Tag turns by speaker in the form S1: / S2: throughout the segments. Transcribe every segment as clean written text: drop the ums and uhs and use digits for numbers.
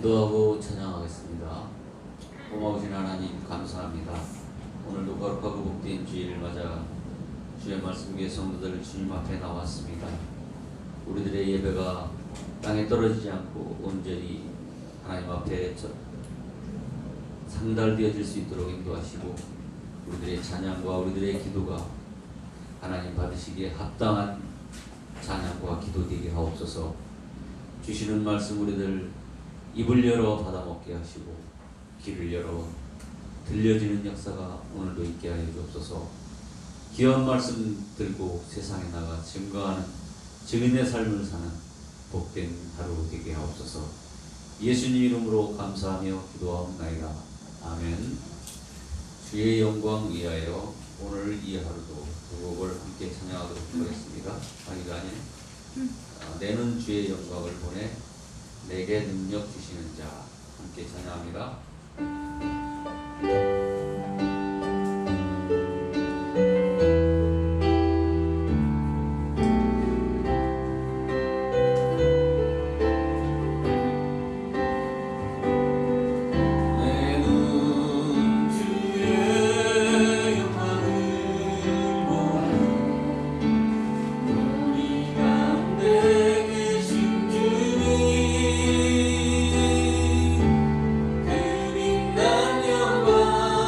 S1: 기도하고 찬양하겠습니다. 고마우신 하나님 감사합니다. 오늘도 거룩하고 복된 주일을 맞아 주의 말씀 위에 성도들 주님 앞에 나왔습니다. 우리들의 예배가 땅에 떨어지지 않고 온전히 하나님 앞에 상달되어질 수 있도록 인도하시고 우리들의 찬양과 우리들의 기도가 하나님 받으시기에 합당한 찬양과 기도 되게 하옵소서. 주시는 말씀 우리들 입을 열어 받아먹게 하시고 귀를 열어 들려지는 역사가 오늘도 있게 하여 주옵소서. 귀한 말씀 들고 세상에 나가 증거하는 증인의 삶을 사는 복된 하루 되게 하옵소서. 예수님 이름으로 감사하며 기도하옵나이다. 아멘. 주의 영광 위하여 오늘 이 하루도 두 곡을 함께 찬양하도록 하겠습니다. 이거 아니네. 내는 주의 영광을 보내 내게 능력 주시는 자 함께 찬양합니다.
S2: 영광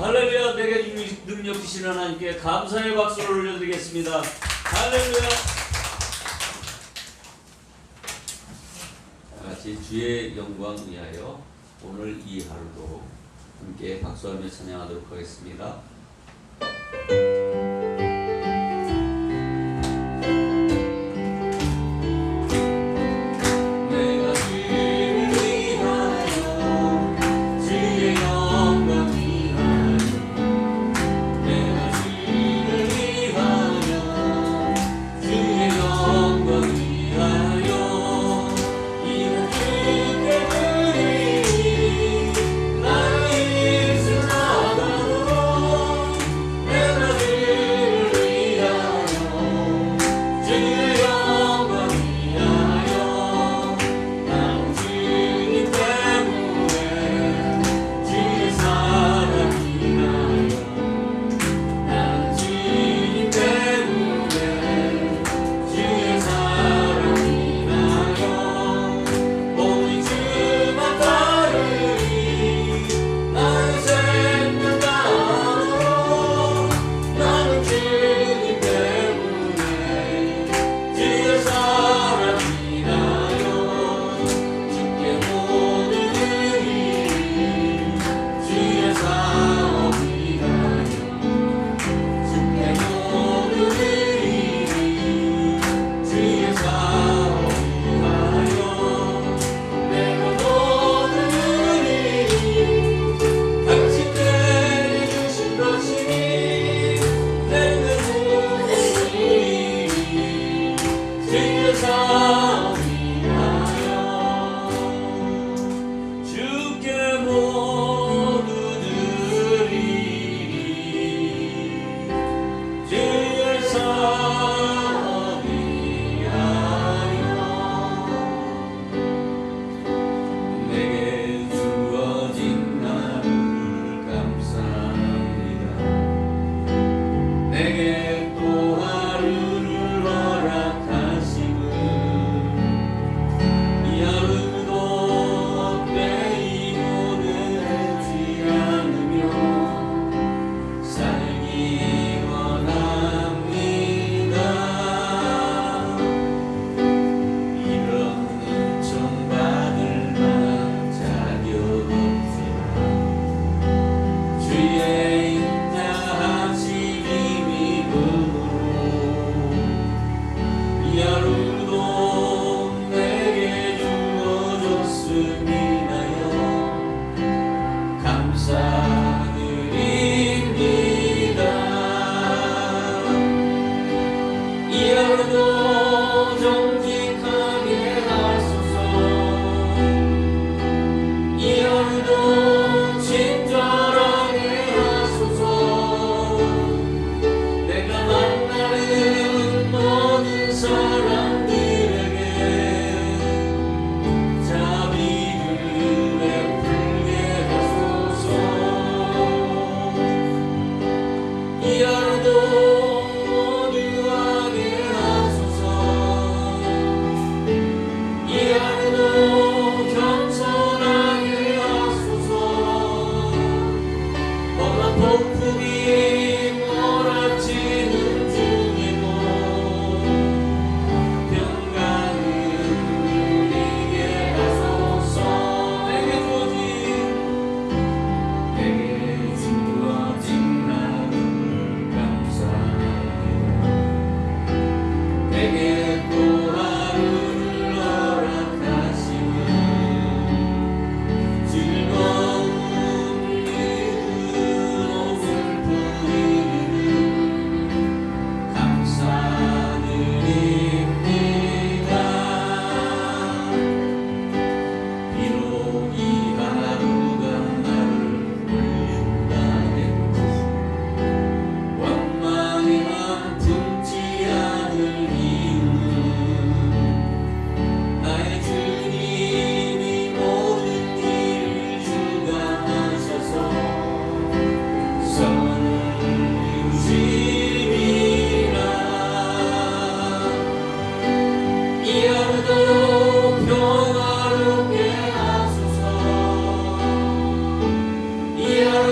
S1: 할렐루야. 내게 능력 주시는 하나님께 감사의 박수를 올려드리겠습니다. 할렐루야. 같이 주의 영광 위하여 오늘 이 하루도 함께 박수하며 찬양하도록 하겠습니다.
S2: 이 하루도 모두하게 하소서.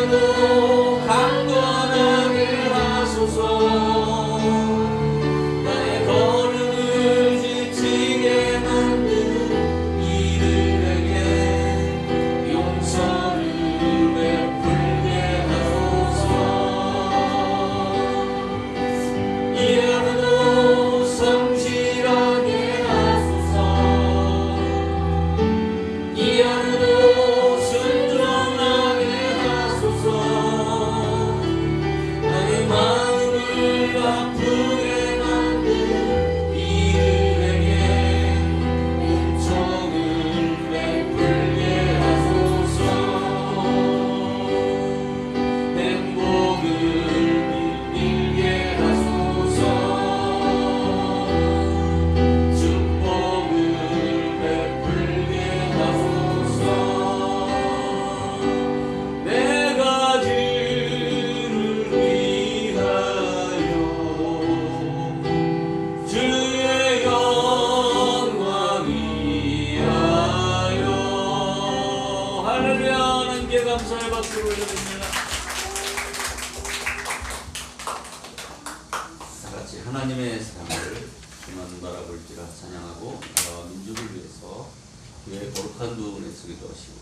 S1: 하루도 강건하게 하소서. 나의 걸음을 지치게 만든 이들에게 용서를 베풀게 하소서. 이 하루도 성실하게 하소서. 이 하루도 순종하게 하소서. 나의 마음을 아프게 만든 이들에게 은총을 베풀게 하소서. 행복을 빌게 하소서. 축복을 베풀게 하소서. 내가 주를 위하여 주의 영광 위하여. 할렐루야. 하나님께 감사의 박수를 올려드립니다. 다 같이 하나님의 사랑을 주만 바라볼지라 찬양하고 나라와 민족을 위해서 교회의 거룩한 부분에 쓰기도 하시고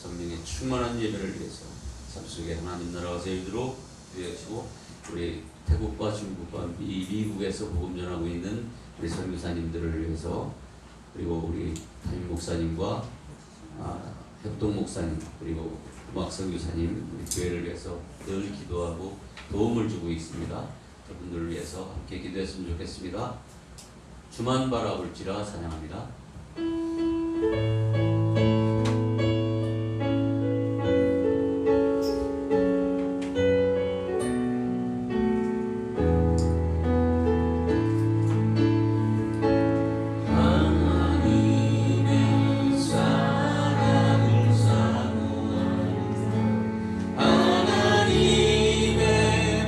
S1: 성령의 충만한 예배를 위해서 삶 속에 하나님 나라가 세우도록 기도하시고 우리 태국과 중국과 미국에서 복음 전하고 있는 우리 선교사님들을 위해서 그리고 우리 담임 목사님과 협동 목사님 그리고 음악 선교사님 우리 교회를 위해서 늘 기도하고 도움을 주고 있습니다. 그분들을 위해서 함께 기도했으면 좋겠습니다. 주만 바라볼지라 찬양합니다. 하나님의 사랑을 사모하는 하나님의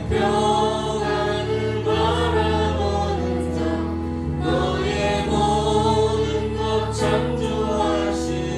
S1: 평안을 바라보는 자 너의 모든 것 창조하신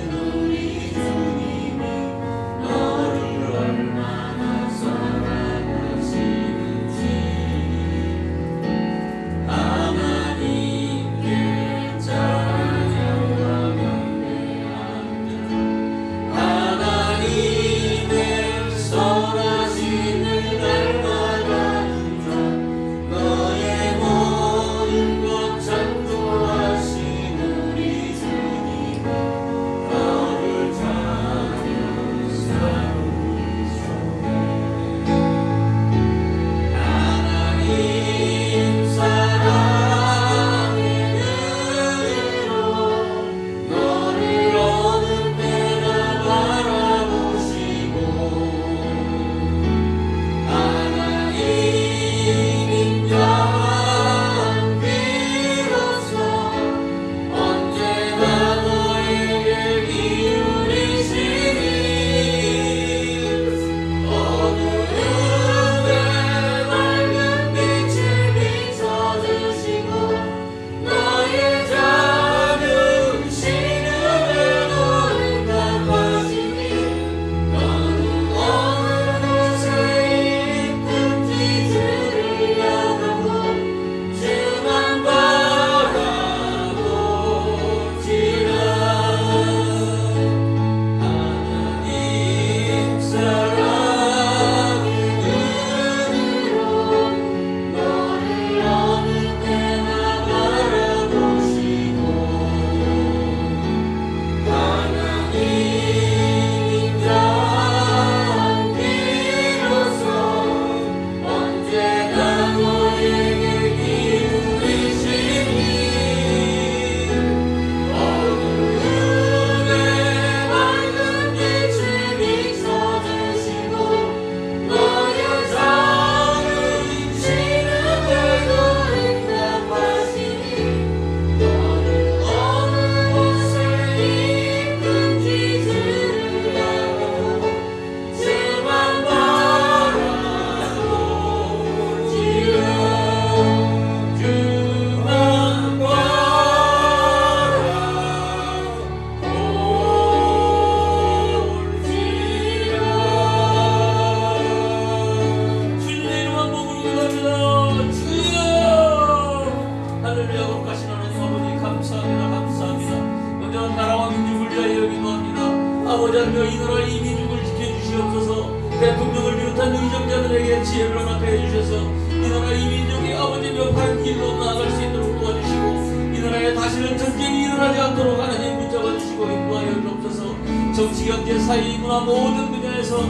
S1: 아버지 하나님 이 나라 이 민족을 지켜주시옵소서. 대통령을 비롯한 의정자들에게 지혜를 허락하여 주셔서 이 나라 이 민족이 아버지며 바른 길로 나아갈 수 있도록 도와주시고 이 나라에 다시는 전쟁이 일어나지 않도록 하나님 붙잡아 주시고 인도하여 주옵소서. 정치, 경제, 사회, 문화 모든 분야에서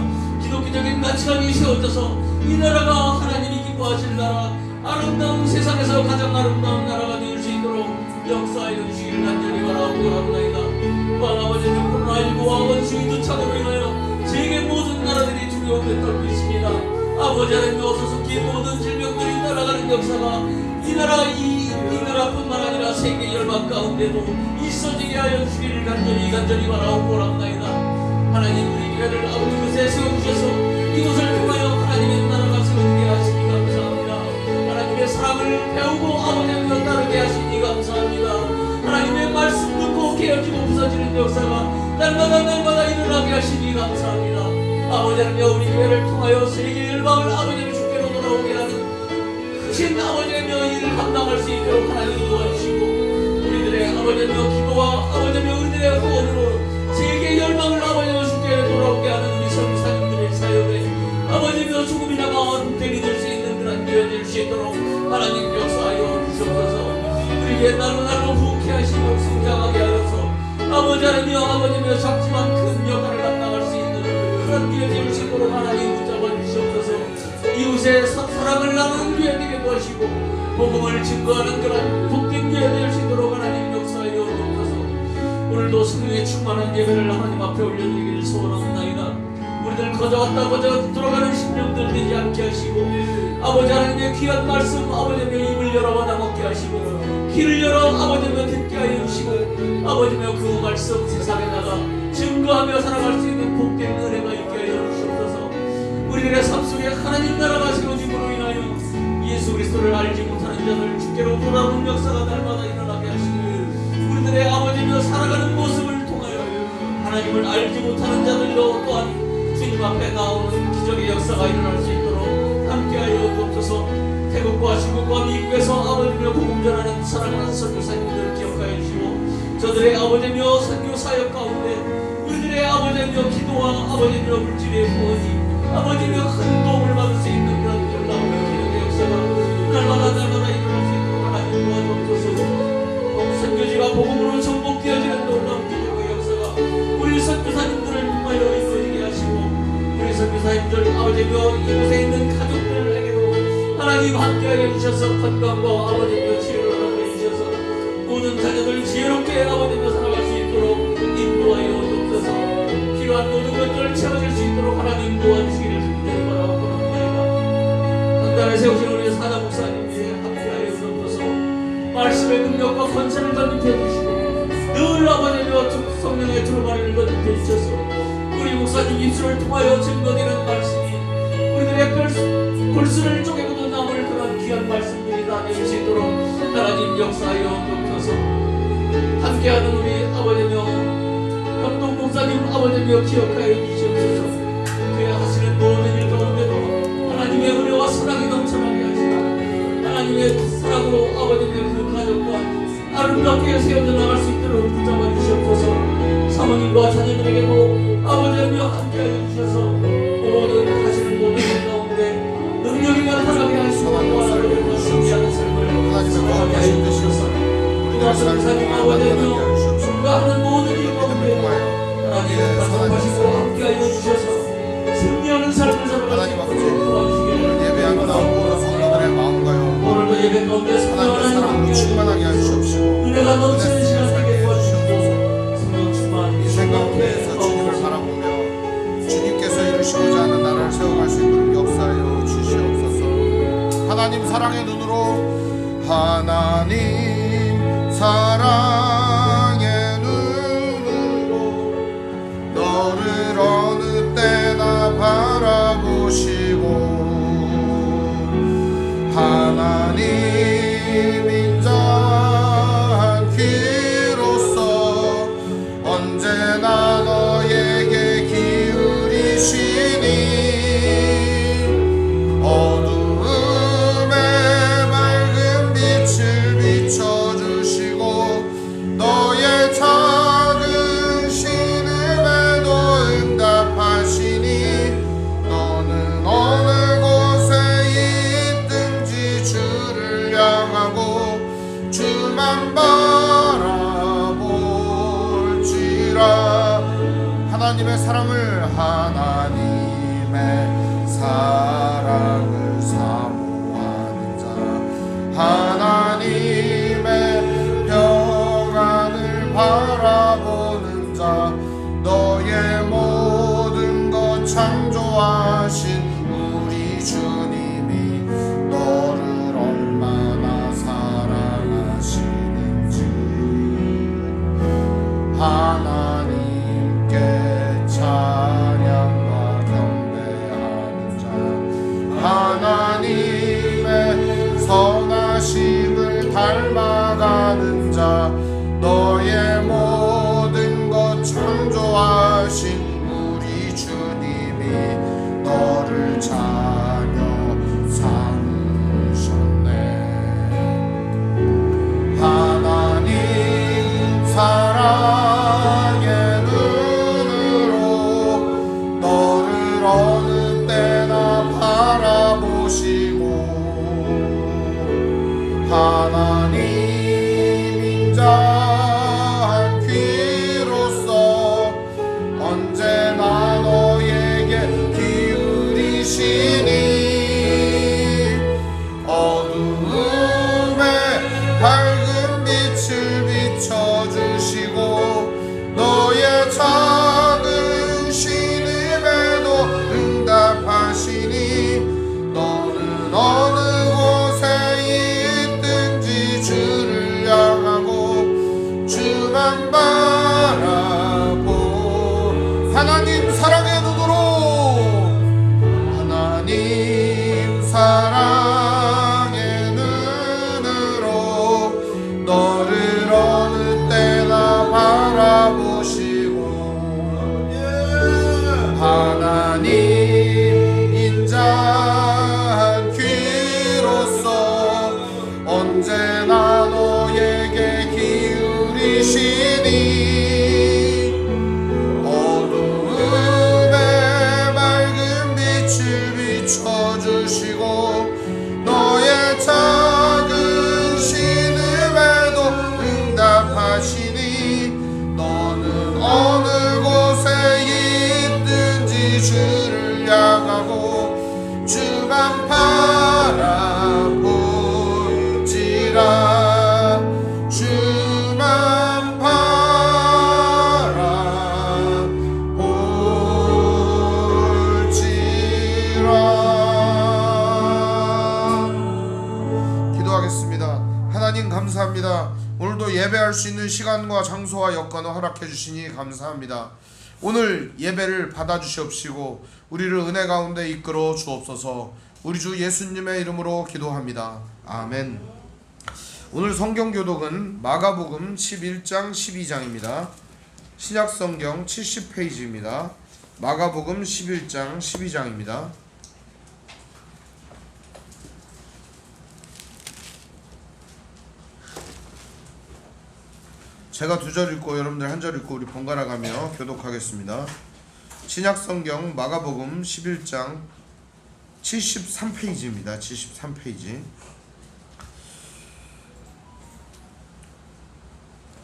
S1: 기독교적인 가치관이 세워져서 이 나라가 하나님이 기뻐하실 나라, 아름다운 세상에서 가장 아름다운 나라가 되어 수 있도록 역사하여 주시기를 간절히 바라옵고 합나이다. 또한 아버지는 코로나19와 원수의 두착으로 인하여 세계 모든 나라들이 두려움에 떨고 있습니다. 아버지 하나님 어서속히 모든 질병들이 날아가는 역사가 이 나라뿐만 아니라 세계 열방 가운데도 있어지게 하여 주시기를 간절히 바라옵고 합나이다. 하나님 우리 교회를 아버지 곳에 세워주셔서 이곳을 통하여 하나님의 나라가 세워지게 하시니 감사합니다. 하나님의 사랑을 배우고 아버지를 따르게 하시니 감사합니다. 하나님의 말씀 듣고 깨어지고 부서지는 역사가 날마다 일어나게 하시니 감사합니다. 아버지 하나님 우리 교회를 통하여 세계 열방을 아버지의 주께로 돌아오게 하는 크신 아버지의 일을 감당할 수 있도록 하나님 도와주시고 우리들의 아버지의 기도와 아버지의 우리들의 후원으로 세계 열방을 아버지의 주께 돌아오게 하는 우리 선교사님들의 사역에 아버지여 조금이나마 은택이 될 수 있는 그런 교회 될 수 있도록 하나님 역사하여 주옵소서. 우리에게 날로 부흥케 하시고 성장하게 하여서 아버지 하나님여 아버지여 작지만 큰 역할을 감당할 수 있는 그런 교회 될 수 있도록 하나님 붙잡아 주시옵소서. 이웃의 사랑을 나누는 교회 되게 도와주시고 복음을 증거하는 그런 복된 교회 될 수 있도록 하나님 역사하여 주옵소서. 오늘도 성령의 충만한 예배를 하나님 앞에 올려드리기를 소원합니다. 우리들 거저왔다 거저 들어가는 심령들 되지 않게 하시고 아버지 하나님의 귀한 말씀 아버지의 입을 열어 받아먹게 하시고 귀를 열어 아버지의 듣게 하여 주시고 아버지의 그 말씀 세상에 나가 증거하며 살아갈 수 있는 복된 은혜가 있게 하여 주시옵소서. 우리들의 삶 속에 하나님 나라가 세워짐으로 인하여 예수 그리스도를 알지 못하는 자들 주께로 돌아오는 역사가 날마다 일어나게 하시고 우리들의 아버지며 살아가는 모습을 통하여 하나님을 알지 못하는 자들도 또한 주님 앞에 나오는 기적의 역사가 일어날 수 있도록 함께하여 주옵소서. 태국과 중국과 미국에서 아버지며 복음 전하는 사랑하는 선교사님들을 기억하여 주시고 저들의 아버지며 선교 사역 가운데 우리들의 아버지며 기도와 아버지며 물질의 후원이 아버지며 큰 도움을 받을 수 있는 그런 놀라운 기적의 역사가 날마다 일어날 수 있도록 하나님 도와주옵소서. 선교지가 복음으로 정복되어지는 놀라운 기적의 역사가 우리 선교사님들을 통하여 이루어지게 하시고 우리 선교사님들 아버지며 이곳에 있는 가족들에게도 하나님 함께하여 주셔서 건강과 아버지며 지혜를 허락해 주셔서 모든 자녀들 지혜롭게 아버지며 살아갈 수 있도록 인도하여 주옵소서. 필요한 모든 것들을 채워줄 수 있도록 하나님 도와주시기를 간절히 바라옵고 합니다. 강단에 세우신 우리 사자 목사님께 함께하여 주옵소서. 말씀의 능력과 권세를 거듭해 주시고 늘 아버지며 성령의 두루마리를 거듭해 주셔서 우리 목사님 입술을 통하여 증거되는 말씀이 우리들의 골수를 쪼개고도 남을 그런 귀한 말씀들이 다 될 수 있도록 하나님 역사하여 주옵소서. 함께하는 우리 아버지며 협동 목사님 아버지며 기억하여 주시옵소서. 그야 하시는 모든 일 가운데도 하나님의 은혜와 사랑이 넘쳐나게 하시고 하나님의 사랑으로 아버지며 그 가족과 아름답게 세워져 나갈 수 있도록 붙잡아 주시옵소서. 사모님과 자녀들에게도 아버지며 함께하여 주셔서 모든 하시는 모든 일 가운데 능력이 나타나게 하시고 하나님을 신비하는 삶을 살아가게 하여 주셔서 우리가 선사님 아버지며 하는 모든 일 가운데 하나님 가족하시고 함께하여 주셔서 승리하는 삶을 살아갈 수 있도록 도와주시기를
S2: 예배하고 나오고 성도들의 마음과요
S1: 오늘도 예배 가운데
S2: 하나님의 사랑으로 충만하게 하시옵시고
S1: 은혜가 넘치는 시간 되게 도와주시옵소서. 성령 충만
S2: 이 생각 가운데에서 주님을 바라보며 주님께서 이루시고자 하는 나라를 세워갈 수 있도록 역사하여 주시옵소서. 하나님 사랑의 눈으로 하나님 사랑의 눈으로 너를 어느 때나 바라보시고 하나님 인자한 귀로서 언제나 너에게 기울이시니 어두움에 맑은 빛을 비춰주시고 너의 작은 신음에도 하나님의 사랑을 사모하는 자, 하나님의 평안을 바라보는 자, 너의 모든 것 창조하신 우리 주님이 너를 얼마나 사랑하시는지 하나님께 찬양과 경배하는 자, 하나님의 선하심을 닮아가는 자, 너의 모든 것 창조하신 우리 주님이 너를 자녀 삼으셨네. 하나님 사랑의 눈으로 너를 어느 때나 바라보시고 하나님 인자한 귀로써 언제나 너에게 기울이시니 어두움에 밝은 빛을 비춰주시고 너의 작은 신음에도 응답하시니 너는 어느 곳에 있든지 주를 향하고 주만 바라보 하나님 사랑의 눈으로 하나님 사랑의 눈으로 너를 어느 때나 바라보시고 하나님 인자한 귀로써 언제나 너에게 기울이시니 어두움에 맑은 빛을 비춰주시고 너의 작은 신음에도 응답하시니 너는 어느 곳에 있든지 주를 향하고 주만 바라볼지라 주만 바라볼지라. 기도하겠습니다. 하나님 감사합니다. 오늘도 예배할 수 있는 시간과 장소와 여건을 허락해 주시니 감사합니다. 오늘 예배를 받아주시옵시고 우리를 은혜 가운데 이끌어 주옵소서. 우리 주 예수님의 이름으로 기도합니다. 아멘. 오늘 성경 교독은 마가복음 11장 12장입니다. 신약성경 70페이지입니다. 마가복음 11장 12장입니다. 제가 두 절 읽고 여러분들 한 절 읽고 우리 번갈아 가며 교독하겠습니다. 신약성경 마가복음 11장 73페이지입니다. 73페이지.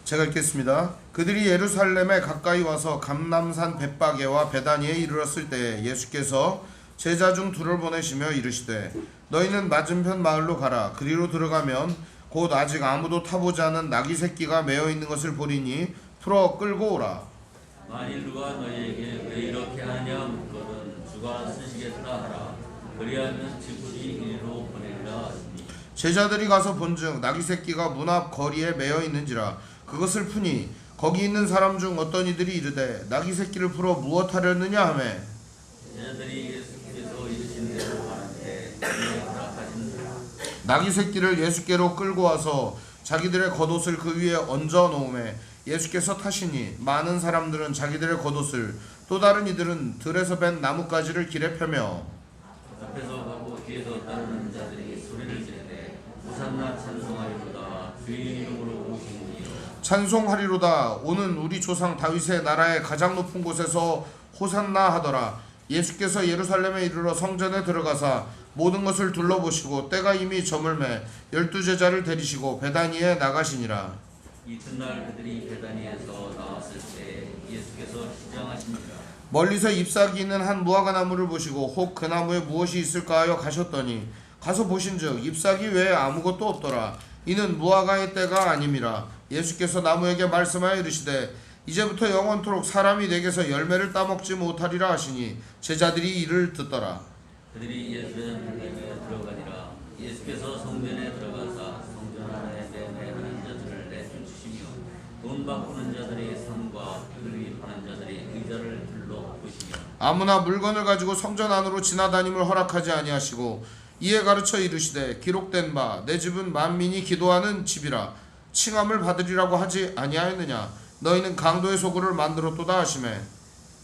S2: 제가 읽겠습니다. 그들이 예루살렘에 가까이 와서 감람산 벳바게와 베다니에 이르렀을 때 예수께서 제자 중 둘을 보내시며 이르시되 너희는 맞은편 마을로 가라. 그리로 들어가면 곧 아직 아무도 타보지 않은 나귀 새끼가 매어 있는 것을 보리니 풀어 끌고 오라.
S1: 만일 누가 너희에게 왜 이렇게 하냐 묻거든 주가 쓰시겠다 하라. 그리하면 지푸리 이리로 보내리라 하시니
S2: 제자들이 가서 본즉 나귀 새끼가 문 앞 거리에 매어 있는지라. 그것을 푸니 거기 있는 사람 중 어떤 이들이 이르되 나귀 새끼를 풀어 무엇하려느냐 하매
S1: 제자들이 예수께서 이르신 대로 하는데 그들이 허락하시니라.
S2: 나귀 새끼를 예수께로 끌고 와서 자기들의 겉옷을 그 위에 얹어 놓음에 예수께서 타시니 많은 사람들은 자기들의 겉옷을 또 다른 이들은 들에서 벤 나뭇가지를 길에 펴며
S1: 앞에서 가고 뒤에서 따르는 자들이 소리를 지르되 호산나 찬송하리로다 주의 이름으로 오신 이여
S2: 찬송하리로다 오는 우리 조상 다윗의 나라의 가장 높은 곳에서 호산나 하더라. 예수께서 예루살렘에 이르러 성전에 들어가사 모든 것을 둘러보시고 때가 이미 저물매 12 제자를 데리시고 베다니에 나가시니라.
S1: 이튿날 그들이 베다니에서 나왔을 때 예수께서 시장하십니다.
S2: 멀리서 잎사귀 있는 한 무화과 나무를 보시고 혹 그 나무에 무엇이 있을까 하여 가셨더니 가서 보신즉 잎사귀 외에 아무것도 없더라. 이는 무화과의 때가 아님이라. 예수께서 나무에게 말씀하여 이르시되 이제부터 영원토록 사람이 내게서 열매를 따먹지 못하리라 하시니 제자들이 이를 듣더라.
S1: 그들이 예루살렘에 들어가니라. 예수께서 성전에 들어가사 성전 안에 매매하는 자들을 내쫓으시며 돈 바꾸는 자들의 상과 그들이 파는 자들의 의자를 둘러 보시며
S2: 아무나 물건을 가지고 성전 안으로 지나다님을 허락하지 아니하시고 이에 가르쳐 이르시되 기록된 바 내 집은 만민이 기도하는 집이라 칭함을 받으리라고 하지 아니하였느냐. 너희는 강도의 소굴을 만들었도다 하시매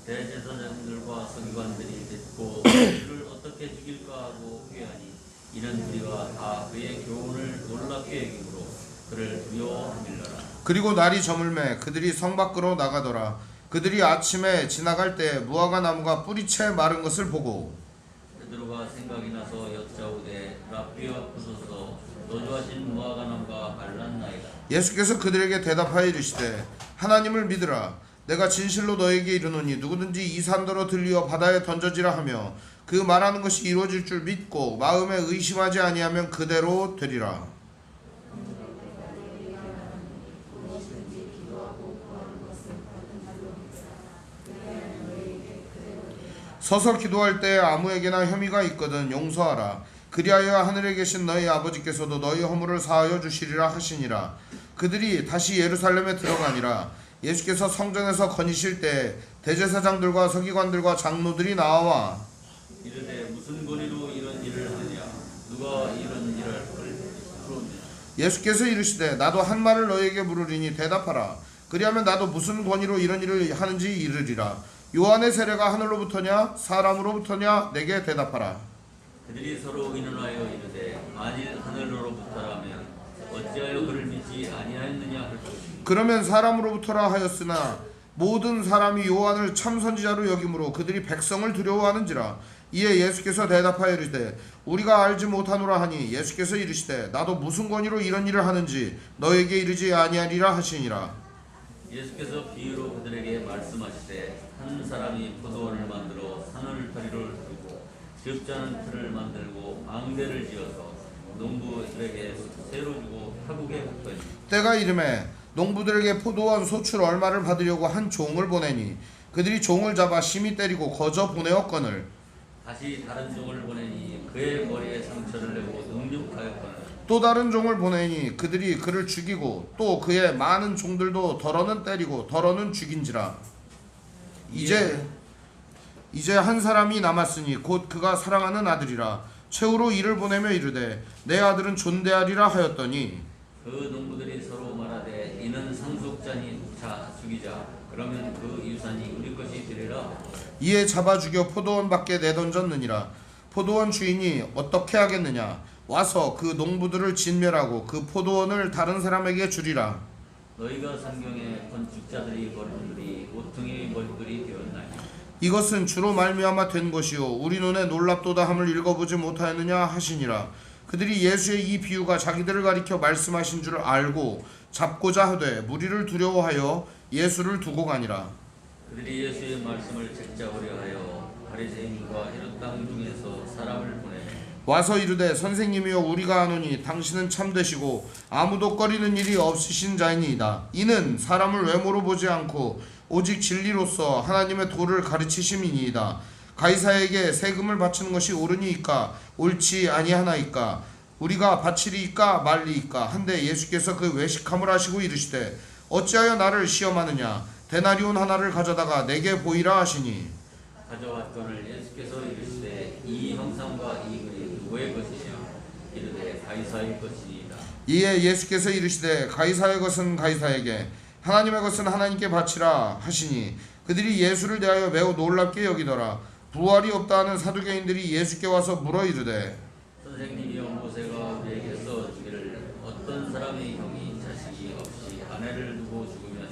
S1: 대제사장들과 서기관들이 듣고 그를 어떻게 죽일까 하고 회하니 이는 우리가 다 그의 교훈을 놀랍게 여김으로 그를 두려워함일러라.
S2: 그리고 날이 저물매 그들이 성 밖으로 나가더라. 그들이 아침에 지나갈 때 무화과 나무가 뿌리채 마른 것을 보고
S1: 베드로가 생각이 나서 여짜오되 랍비 앞서서 너 좋아하신 무화과 나무가 말랐나이다.
S2: 예수께서 그들에게 대답하여 이르시되 하나님을 믿으라. 내가 진실로 너에게 이르노니 누구든지 이 산더러 들리어 바다에 던져지라 하며 그 말하는 것이 이루어질 줄 믿고 마음에 의심하지 아니하면 그대로 되리라. 서서 기도할 때 아무에게나 혐의가 있거든 용서하라. 그리하여 하늘에 계신 너희 아버지께서도 너희 허물을 사하여 주시리라 하시니라. 그들이 다시 예루살렘에 들어가니라. 예수께서 성전에서 거니실 때 대제사장들과 서기관들과 장로들이 나와
S1: 이르되 무슨 권위로 이런 일을 하느냐. 누가 이런 일을 그러느냐.
S2: 예수께서 이르시되 나도 한 말을 너희에게 물으리니 대답하라. 그리하면 나도 무슨 권위로 이런 일을 하는지 이르리라. 요한의 세례가 하늘로부터냐 사람으로부터냐 내게 대답하라.
S1: 그들이 서로 의논하여 이르되 만일 하늘로부터라면 어찌하여 그를 믿지 아니하였느냐 할 것이니
S2: 그러면 사람으로부터라 하였으나 모든 사람이 요한을 참 선지자로 여김으로 그들이 백성을 두려워하는지라. 이에 예수께서 대답하여 이르시되 우리가 알지 못하노라 하니 예수께서 이르시되 나도 무슨 권위로 이런 일을 하는지 너에게 이르지 아니하리라 하시니라.
S1: 예수께서 비유로 그들에게 말씀하시되 한 사람이 포도원을 만들어 산울타리를 두고 즙자는 틀을 만들고 망대를 지어서 농부들에게 새로 주고 타국에 갔더니
S2: 때가 이름에 농부들에게 포도원 소출 얼마를 받으려고 한 종을 보내니 그들이 종을 잡아 심히 때리고 거저 보내었거늘
S1: 다시 다른 종을 보내니 그의 머리에 상처를 내고 능욕하였거늘
S2: 또 다른 종을 보내니 그들이 그를 죽이고 또 그의 많은 종들도 덜어는 때리고 덜어는 죽인지라. 이제 한 사람이 남았으니 곧 그가 사랑하는 아들이라. 최후로 이를 보내며 이르되 내 아들은 존대하리라 하였더니
S1: 그 농부들이 서로 말하되 이는 상속자니 자 죽이자. 그러면 그 유산이 우리 것이 되리라.
S2: 이에 잡아 죽여 포도원 밖에 내던졌느니라. 포도원 주인이 어떻게 하겠느냐. 와서 그 농부들을 진멸하고 그 포도원을 다른 사람에게 주리라.
S1: 너희가 성경에 건축자들이 벌인 글이 고통의 벌글이 되었나니
S2: 이것은 주로 말미암아 된 것이요 우리 눈에 놀랍도다 함을 읽어보지 못하였느냐 하시니라. 그들이 예수의 이 비유가 자기들을 가리켜 말씀하신 줄 알고 잡고자 하되 무리를 두려워하여 예수를 두고 가니라.
S1: 그들이 예수의 말씀을 책잡으려 하여 바리새인과 헤롯 땅 중에서 사람을 보내매
S2: 와서 이르되 선생님이여 우리가 아노니 당신은 참되시고 아무도 꺼리는 일이 없으신 자이니이다. 이는 사람을 외모로 보지 않고 오직 진리로서 하나님의 도를 가르치심이니이다. 가이사에게 세금을 바치는 것이 옳으니이까 옳지 아니하나이까 우리가 바치리이까 말리이까 한데 예수께서 그 외식함을 하시고 이르시되 어찌하여 나를 시험하느냐. 데나리온 하나를 가져다가 내게 보이라 하시니
S1: 가져왔거늘 예수께서 이르시되 이 형상과 이 글이 누구의 것이냐. 이르되 가이사의 것이니이다.
S2: 이에 예수께서 이르시되 가이사의 것은 가이사에게 하나님의 것은 하나님께 바치라 하시니 그들이 예수를 대하여 매우 놀랍게 여기더라. 부활이 없다 하는 사두개인들이 예수께 와서 물어 이르되
S1: 선생님이여 모세가 우리에게 써주기를 어떤 사람의 형이 자식이 없이 아내를 두고 죽으면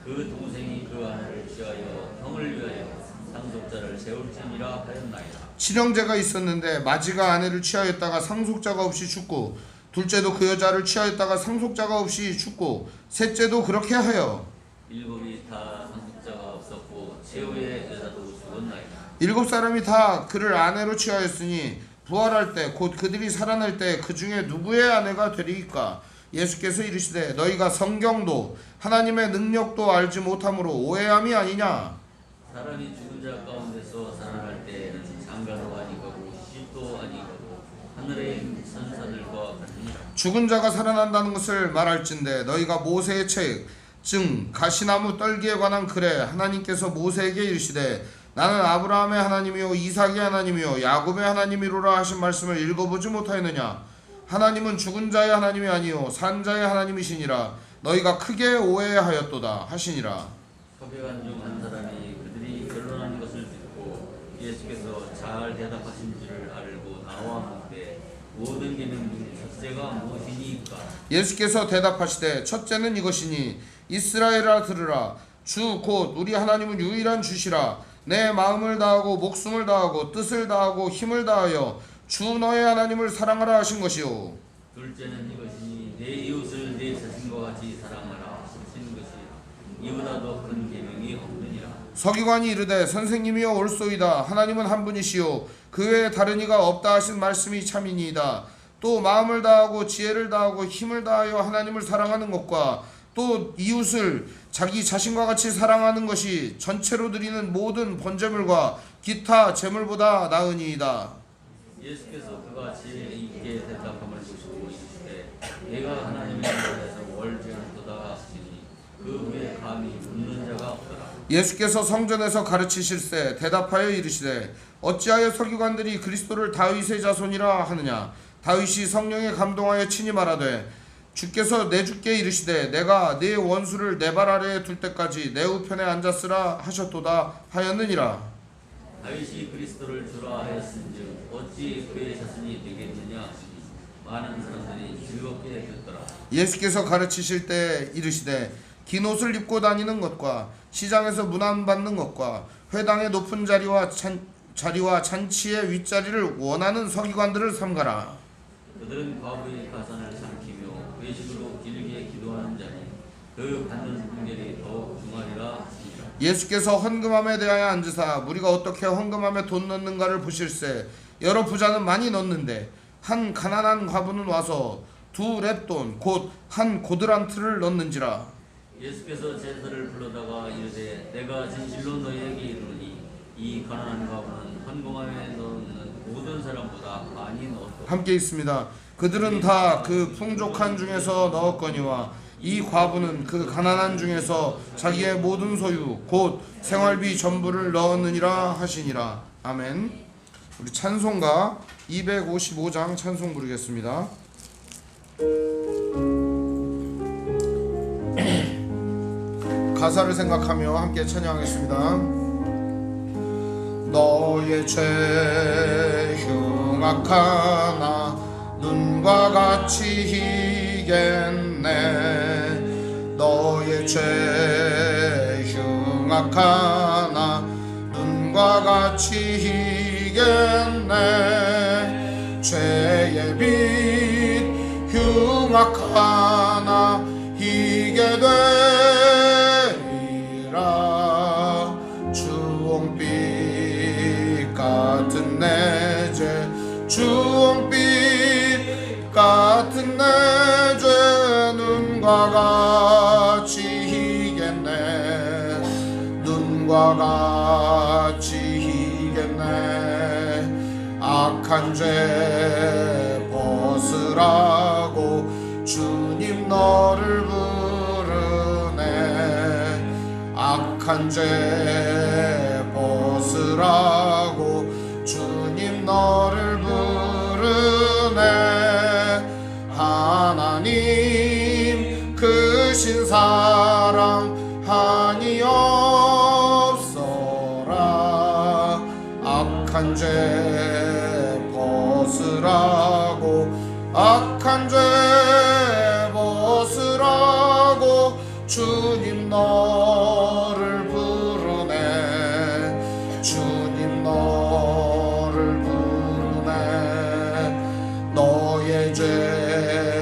S1: 그 동생이 그 아내를 취하여 형을 위하여 상속자를 세울지니라 하였나이다.
S2: 친형제가 있었는데 마지가 아내를 취하였다가 상속자가 없이 죽고 둘째도 그 여자를 취하였다가 상속자가 없이 죽고 셋째도 그렇게 하여
S1: 일곱이 다 상속자가 없었고 최후의 여자도 죽었나이다.
S2: 7사람이 다 그를 아내로 취하였으니 부활할 때 곧 그들이 살아날 때 그 중에 누구의 아내가 되리이까? 예수께서 이르시되 너희가 성경도 하나님의 능력도 알지 못함으로 오해함이 아니냐?
S1: 사람이 죽은 자 가운데서 살아날 때에는 장가도 아니고 시도 아니고 하늘에 있는 천사들과 같으니라.
S2: 죽은 자가 살아난다는 것을 말할진대 너희가 모세의 책 즉 가시나무 떨기에 관한 글에 하나님께서 모세에게 이르시되 나는 아브라함의 하나님이요 이삭의 하나님이요 야곱의 하나님이로라 하신 말씀을 읽어보지 못하였느냐? 하나님은 죽은 자의 하나님이 아니요 산 자의 하나님이시니라. 너희가 크게 오해하였도다 하시니라.
S1: 서기관 중 한 사람이 그들이 결론한 것을 듣고 예수께서 잘 대답하신 줄을 알고 나와 묻되 모든 계명 중 첫째가 무엇이니까?
S2: 예수께서 대답하시되 첫째는 이것이니 이스라엘아 들으라. 주 곧 우리 하나님은 유일한 주시라. 내 마음을 다하고 목숨을 다하고 뜻을 다하고 힘을 다하여 주 너의 하나님을 사랑하라 하신 것이요.
S1: 둘째는 이것이니 내 이웃을 내 자신과 같이 사랑하라 하신 것이 이보다 더 큰 계명이 없느니라.
S2: 서기관이 이르되 선생님이여 옳소이다. 하나님은 한 분이시요 그 외에 다른 이가 없다 하신 말씀이 참이니이다. 또 마음을 다하고 지혜를 다하고 힘을 다하여 하나님을 사랑하는 것과 또 이웃을 자기 자신과 같이 사랑하는 것이 전체로 드리는 모든 번제물과 기타 제물보다 나으니이다.
S1: 예수께서 그가 지혜 있게 대답함을 보시고 이르시되 내가 하나님의 나라에서 월제한도다 하시니 그 후에 감히 묻는 자가 없더라.
S2: 예수께서 성전에서 가르치실세 대답하여 이르시되 어찌하여 서기관들이 그리스도를 다윗의 자손이라 하느냐? 다윗이 성령에 감동하여 친히 말하되 주께서 내 주께 이르시되 내가 네 원수를 내 발 아래에 둘 때까지 내 우편에 앉았으라 하셨도다 하였느니라.
S1: 다윗이 그리스도를 주라 하였은즉 어찌 그의 자손이 되겠느냐 하시니 많은 사람들이 즐겁게 듣더라.
S2: 예수께서 가르치실 때 이르시되 긴 옷을 입고 다니는 것과 시장에서 문안받는 것과 회당의 높은 자리와 잔치의 윗자리를 원하는 서기관들을 삼가라.
S1: 그들은 과부의 가산을 삼키며 외식으로 길게 기도하는 자니 그 받는 분별이 더욱 중하리라 하시니라.
S2: 예수께서 헌금함에 대하여 앉으사 무리가 어떻게 헌금함에 돈 넣는가를 보실세 여러 부자는 많이 넣는데 한 가난한 과부는 와서 2렙돈 곧 한 고드란트를 넣는지라.
S1: 예수께서 제자들을 불러다가 이르되 내가 진실로 너희에게 이르노니 이 가난한 과부는 헌금함에 넣는 모든 사람보다 많이 넣었다.
S2: 함께 있습니다. 그들은 다 그 풍족한 중에서 넣었거니와 이 과부는 그 가난한 중에서 자기의 모든 소유 곧 생활비 전부를 넣었느니라 하시니라. 아멘. 우리 찬송가 255장 찬송 부르겠습니다. 가사를 생각하며 함께 찬양하겠습니다. 너의 죄 흉악하나 눈과 같이 희겠네. 너의 죄 흉악하나 눈과 같이 희겠네. 죄의 빛 흉악하나 희게 되리라. 주홍빛 같은 내 죄 주홍빛 같은 내 죄 눈과 같이 희겠네. 눈과 같이 희겠네. 악한 죄 벗으라고 주님 너를 부르네. 악한 죄 벗으라고 주님 너를 부르네. 하나님 크신 사랑 한이 없어라. 악한 죄 벗으라고 악한 죄 벗으라고 주님 너를 부르네. 주님 너를 부르네. 너의 죄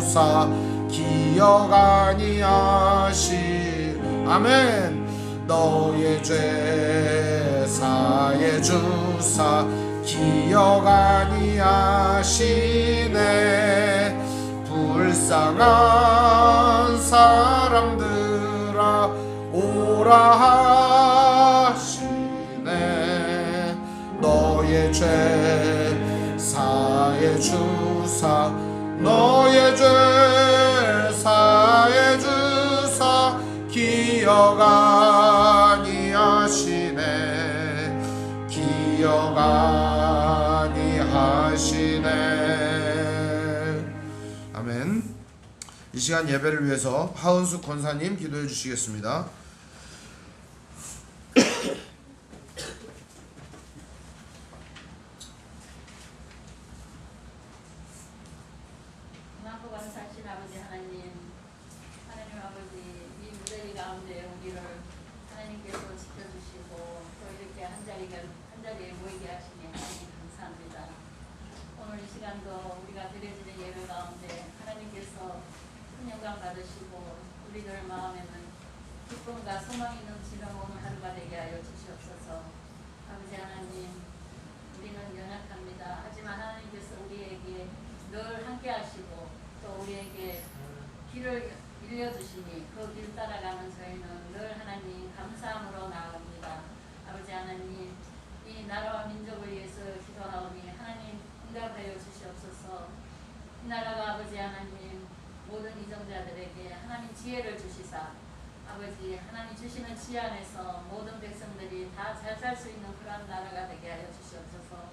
S2: 주사 기억 아니하시 아멘 너의 죄 사해 주사 기억 아니하시네 불쌍한 사람들아 오라 하시네 너의 죄 사해 주사 너의 죄 사해 주사 기억 아니하시네 기억 아니하시네 아멘. 이 시간 예배를 위해서 하은숙 권사님 기도해 주시겠습니다.
S3: 사신 아버지 하나님, 하나님 아버지 이 무더위 가운데 우리를 하나님께서 지켜주시고 또 이렇게 한 자리에 모이게 하시니 하나님 감사합니다. 오늘 이 시간도 우리가 드려지는 예배 가운데 하나님께서 큰 영광 받으시고 우리들 마음에는 기쁨과 소망이 넘치는 오늘 하루가 되게 하여 주시옵소서. 아버지 하나님, 우리는 연약합니다. 하지만 하나님께서 우리에게 늘 함께 하시고 또 우리에게 길을 일려주시니 그 길 따라가는 저희는 늘 하나님 감사함으로 나아갑니다. 아버지 하나님, 이 나라와 민족을 위해서 기도하오니 하나님 응답하여 주시옵소서. 이 나라가 아버지 하나님 모든 이정자들에게 하나님 지혜를 주시사 아버지 하나님 주시는 지혜 안에서 모든 백성들이 다 잘 살 수 있는 그런 나라가 되게 하여 주시옵소서.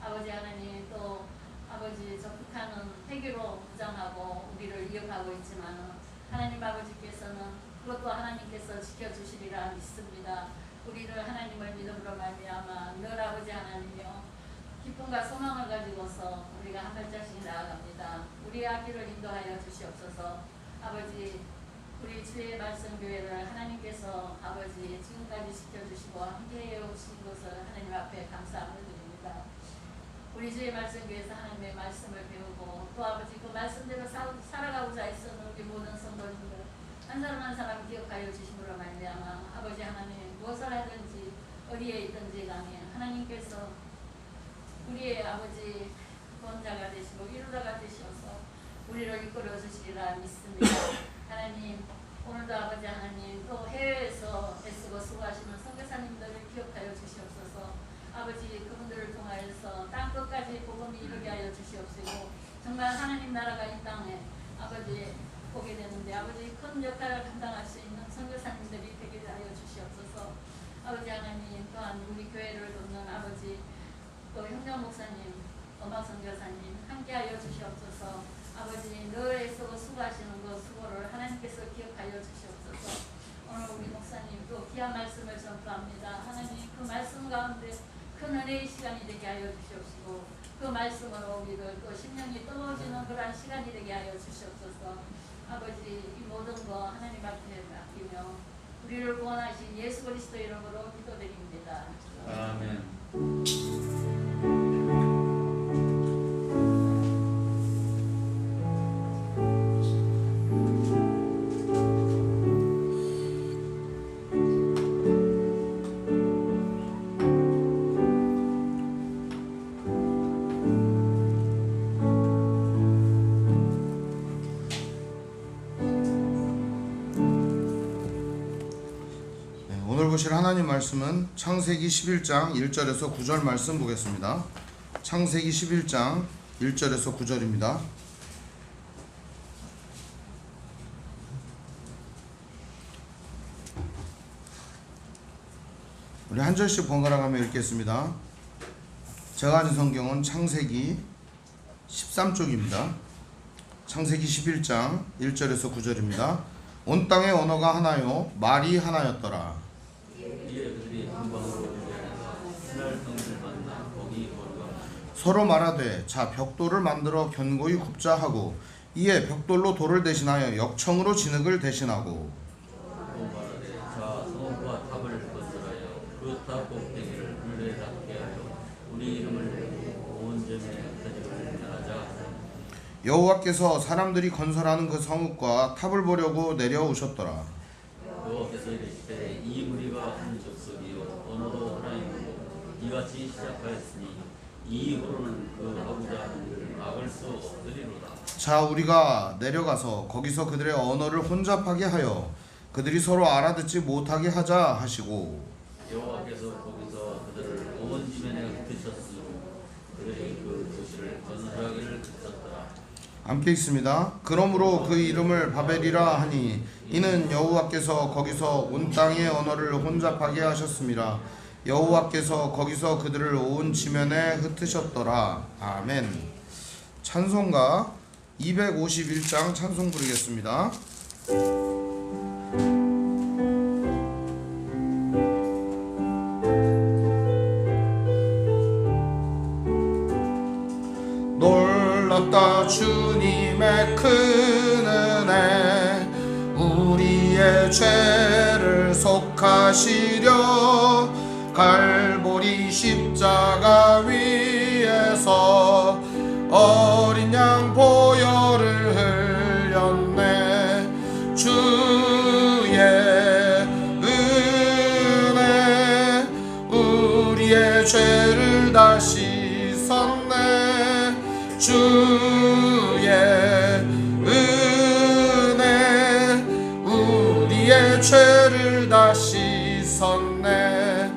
S3: 아버지 하나님 또 아버지 저 북한은 핵으로 무장하고 우리를 이어가고 있지만 하나님 아버지께서는 그것도 하나님께서 지켜주시리라 믿습니다. 우리를 하나님을 믿음으로 말미암아 늘 아버지 하나님이여 기쁨과 소망을 가지고서 우리가 한 발짝씩 나아갑니다. 우리의 앞길을 인도하여 주시옵소서. 아버지 우리 주의 말씀 교회를 하나님께서 아버지 지금까지 지켜주시고 함께해 오신 것을 하나님 앞에 감사함을 드립니다. 우리 주의 말씀 교회에서 하나님의 말씀을 배우고 또 아버지 그 말씀대로 살아가고자 애쓰는 우리 모든 성도님들 한 사람 한 사람 기억하여 주심으로 말미암아 아버지 하나님 무엇을 하든지 어디에 있든지 간에 하나님께서 우리의 아버지 구원자가 되시고 이루다가 되셔서 우리를 이끌어 주시리라 믿습니다. 하나님 오늘도 아버지 하나님 또 해외에서 애쓰고 수고하시는 선교사님들을 기억하여 주시옵소서. 아버지 그분들을 통하여서 땅 끝까지 복음이 이루게 하여 주시옵시고 정말 하나님 나라가 이 땅에 아버지 보게 되는데 아버지 큰 역할을 감당할 수 있는 선교사님들이 되게 하여 주시옵소서. 아버지 하나님 또한 우리 교회를 돕는 아버지 또 형정 목사님 엄마 선교사님 함께하여 주시옵소서. 아버지 늘 애쓰고 수고하시는 그 수고를 하나님께서 기억하여 주시옵소서. 오늘 우리 목사님 또 귀한 말씀을 전파합니다. 하나님 그 말씀 가운데 큰 은혜의 시간이 되게 하여 주시옵시고 그 말씀으로 우리를 또 심령이 떠오르는 그러한 시간이 되게 하여 주시옵소서. 아버지 이 모든 거 하나님 앞에 맡기며 우리를 구원하신 예수 그리스도 이름으로 기도드립니다.
S1: 아멘.
S2: 오늘 보실 하나님 말씀은 창세기 11장 1절에서 9절 말씀 보겠습니다. 창세기 11장 1절에서 9절입니다. 우리 한 절씩 번갈아가며 읽겠습니다. 제가 가진 성경은 창세기 13쪽입니다. 창세기 11장 1절에서 9절입니다. 온 땅의 언어가 하나요 말이 하나였더라. 서로 말하되 자 벽돌을 만들어 견고히 굽자 하고 이에 벽돌로 돌을 대신하여 역청으로 진흙을 대신하고
S4: 또 말하되 자 성읍과 탑을 건설하여 그 탑 꼭대기를 물에 닿게 하여 우리 이름을 온 점에 거듭을 명하자.
S2: 여호와께서 사람들이 건설하는 그 성읍과 탑을 보려고 내려오셨더라.
S4: 여호와께서 이르시되 이 무리가 한 족속이요 언어도 하나이고 이같이 시작하였으니 이후로는 그 하고자 하는 일을 막을 수 없으리로다.
S2: 자, 우리가 내려가서 거기서 그들의 언어를 혼잡하게 하여 그들이 서로 알아듣지 못하게 하자 하시고,
S4: 여호와께서 거기서 그들을 온 지면에 흩으셨으므로 그들이 그 도시를 건설하기를 그쳤더라.
S2: 함께 있습니다. 그러므로 그 이름을 바벨이라 하니 이는 여호와께서 거기서 온 땅의 언어를 혼잡하게 하셨습니다. 여호와께서 거기서 그들을 온 지면에 흩으셨더라. 아멘. 찬송가 251장 찬송 부르겠습니다. 놀랍다 주님의 큰 은혜, 우리의 죄를 속하시려 갈보리 십자가 위에서 어린 양 보혈을 흘렸네. 주의 은혜 우리의 죄를 다 씻었네. 주의 은혜 우리의 죄를 다 씻었네.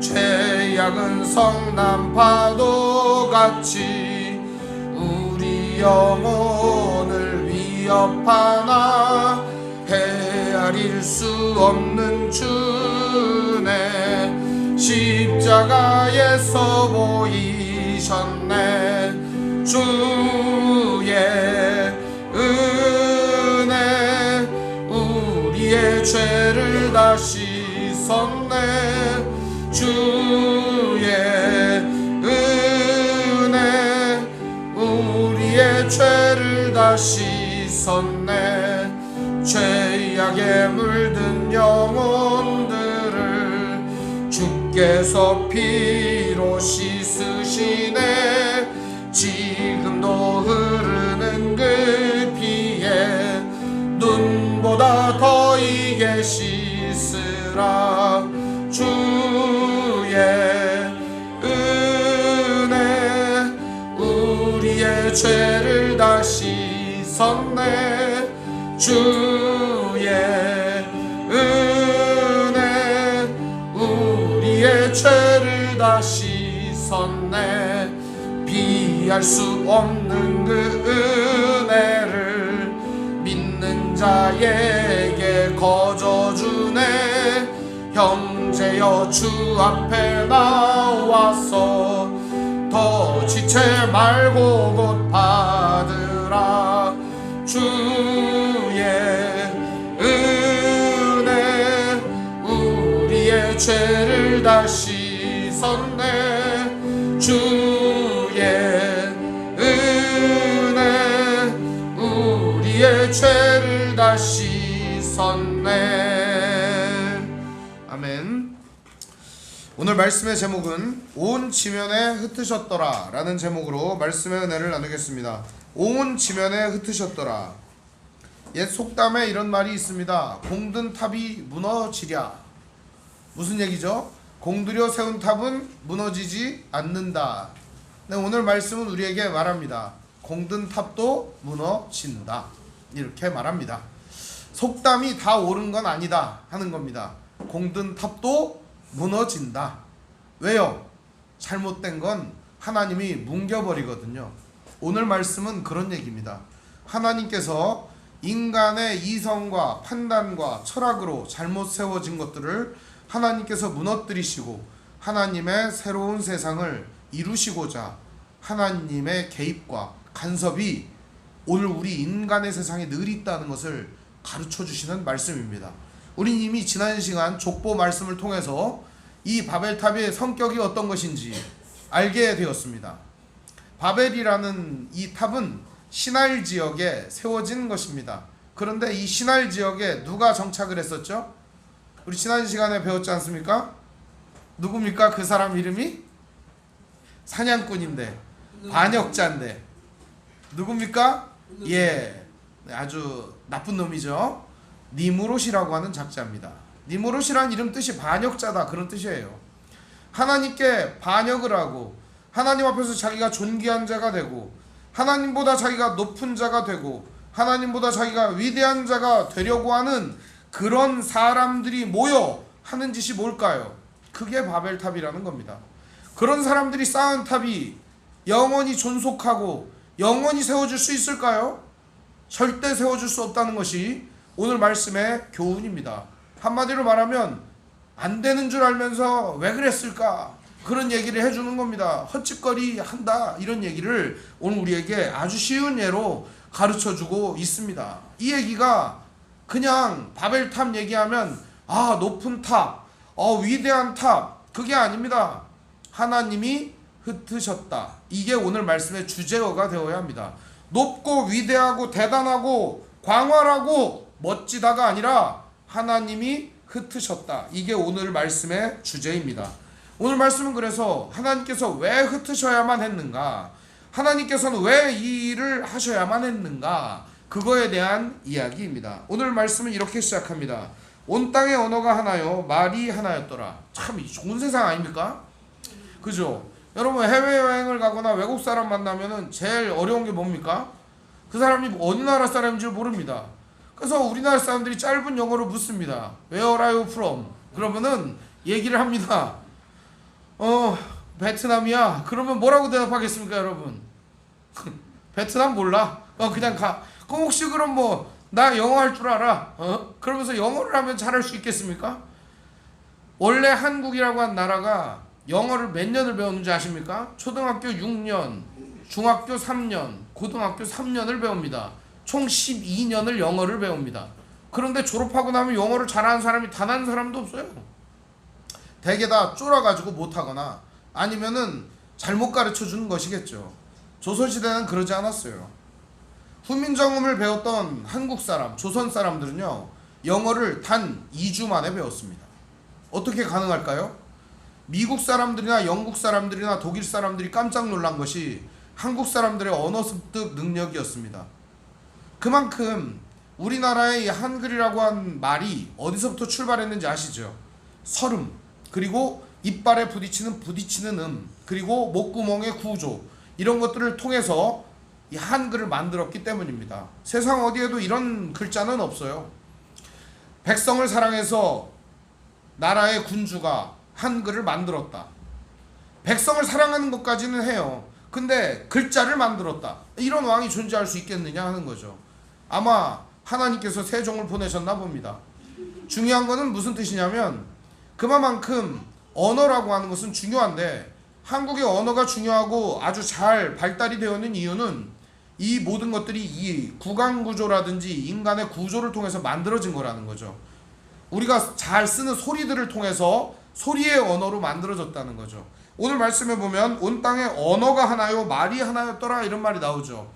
S2: 죄악은 성난 파도같이 우리 영혼을 위협하나 헤아릴 수 없는 주네. 십자가에서 보이셨네. 주의 은혜 우리의 죄를 다 씻었네. 주의 은혜 우리의 죄를 다 씻었네. 죄악에 물든 영혼들을 주께서 피로 씻으시네. 지금도 흐르는 그 피에 눈보다 더 이게 씻으라. 주의 은혜 우리의 죄를 다 씻었네. 주의 은혜 우리의 죄를 다 씻었네. 비할 수 없는 그 은혜를 믿는 자에게 거저주네. 형제여 주 앞에 나와서 더 지체 말고 곧 받으라. 주의 은혜 우리의 죄를 다 씻었네. 주의 은혜 우리의 죄를 다 씻었네. 아멘. 오늘 말씀의 제목은 온 지면에 흩으셨더라 라는 제목으로 말씀의 은혜를 나누겠습니다. 온 지면에 흩으셨더라. 옛 속담에 이런 말이 있습니다. 공든 탑이 무너지랴. 무슨 얘기죠? 공들여 세운 탑은 무너지지 않는다. 네, 오늘 말씀은 우리에게 말합니다. 공든 탑도 무너진다. 이렇게 말합니다. 속담이 다 옳은 건 아니다 하는 겁니다. 공든 탑도 무너진다. 왜요? 잘못된 건 하나님이 뭉겨버리거든요. 오늘 말씀은 그런 얘기입니다. 하나님께서 인간의 이성과 판단과 철학으로 잘못 세워진 것들을 하나님께서 무너뜨리시고 하나님의 새로운 세상을 이루시고자 하나님의 개입과 간섭이 오늘 우리 인간의 세상에 늘 있다는 것을 가르쳐 주시는 말씀입니다. 우린 이미 지난 시간 족보 말씀을 통해서 이 바벨탑의 성격이 어떤 것인지 알게 되었습니다. 바벨이라는 이 탑은 신할 지역에 세워진 것입니다. 그런데 이 신할 지역에 누가 정착을 했었죠? 우리 지난 시간에 배웠지 않습니까? 누굽니까? 그 사람 이름이? 사냥꾼인데 반역자인데 누굽니까? 예, 아주 나쁜 놈이죠. 니무롯이라고 하는 작자입니다. 니무롯이란 이름 뜻이 반역자다 그런 뜻이에요. 하나님께 반역을 하고 하나님 앞에서 자기가 존귀한 자가 되고 하나님보다 자기가 높은 자가 되고 하나님보다 자기가 위대한 자가 되려고 하는 그런 사람들이 모여 하는 짓이 뭘까요? 그게 바벨탑이라는 겁니다. 그런 사람들이 쌓은 탑이 영원히 존속하고 영원히 세워질 수 있을까요? 절대 세워줄 수 없다는 것이 오늘 말씀의 교훈입니다. 한마디로 말하면 안 되는 줄 알면서 왜 그랬을까? 그런 얘기를 해주는 겁니다. 헛짓거리 한다 이런 얘기를 오늘 우리에게 아주 쉬운 예로 가르쳐주고 있습니다. 이 얘기가 그냥 바벨탑 얘기하면 높은 탑, 위대한 탑 그게 아닙니다. 하나님이 흩으셨다. 이게 오늘 말씀의 주제어가 되어야 합니다. 높고 위대하고 대단하고 광활하고 멋지다가 아니라 하나님이 흩으셨다. 이게 오늘 말씀의 주제입니다. 오늘 말씀은 그래서 하나님께서 왜 흩으셔야만 했는가? 하나님께서는 왜 이 일을 하셔야만 했는가? 그거에 대한 이야기입니다. 오늘 말씀은 이렇게 시작합니다. 온 땅의 언어가 하나요 말이 하나였더라. 참 좋은 세상 아닙니까? 그죠? 여러분 해외여행을 가거나 외국 사람 만나면은 제일 어려운 게 뭡니까? 그 사람이 어느 나라 사람인지 모릅니다. 그래서 우리나라 사람들이 짧은 영어로 묻습니다. Where are you from? 그러면은 얘기를 합니다. 베트남이야. 그러면 뭐라고 대답하겠습니까 여러분? 베트남 몰라. 그냥 가. 그럼 혹시 그럼 나 영어 할 줄 알아? 그러면서 영어를 하면 잘할 수 있겠습니까? 원래 한국이라고 한 나라가 영어를 몇 년을 배우는지 아십니까? 초등학교 6년, 중학교 3년, 고등학교 3년을 배웁니다. 총 12년을 영어를 배웁니다. 그런데 졸업하고 나면 영어를 잘하는 사람이 단 한 사람도 없어요. 대개 다 쫄아가지고 못하거나 아니면은 잘못 가르쳐주는 것이겠죠. 조선시대는 그러지 않았어요. 후민정음을 배웠던 한국 사람, 조선 사람들은요 영어를 단 2주 만에 배웠습니다. 어떻게 가능할까요? 미국 사람들이나 영국 사람들이나 독일 사람들이 깜짝 놀란 것이 한국 사람들의 언어 습득 능력이었습니다. 그만큼 우리나라의 한글이라고 한 말이 어디서부터 출발했는지 아시죠? 설음, 그리고 이빨에 부딪히는 그리고 목구멍의 구조 이런 것들을 통해서 이 한글을 만들었기 때문입니다. 세상 어디에도 이런 글자는 없어요. 백성을 사랑해서 나라의 군주가 한글을 만들었다. 백성을 사랑하는 것까지는 해요. 근데 글자를 만들었다. 이런 왕이 존재할 수 있겠느냐 하는 거죠. 아마 하나님께서 세종을 보내셨나 봅니다. 중요한 거는 무슨 뜻이냐면 그만큼 언어라고 하는 것은 중요한데 한국의 언어가 중요하고 아주 잘 발달이 되어 있는 이유는 이 모든 것들이 이 구강구조라든지 인간의 구조를 통해서 만들어진 거라는 거죠. 우리가 잘 쓰는 소리들을 통해서 소리의 언어로 만들어졌다는 거죠. 오늘 말씀에 보면 온 땅에 언어가 하나요 말이 하나였더라 이런 말이 나오죠.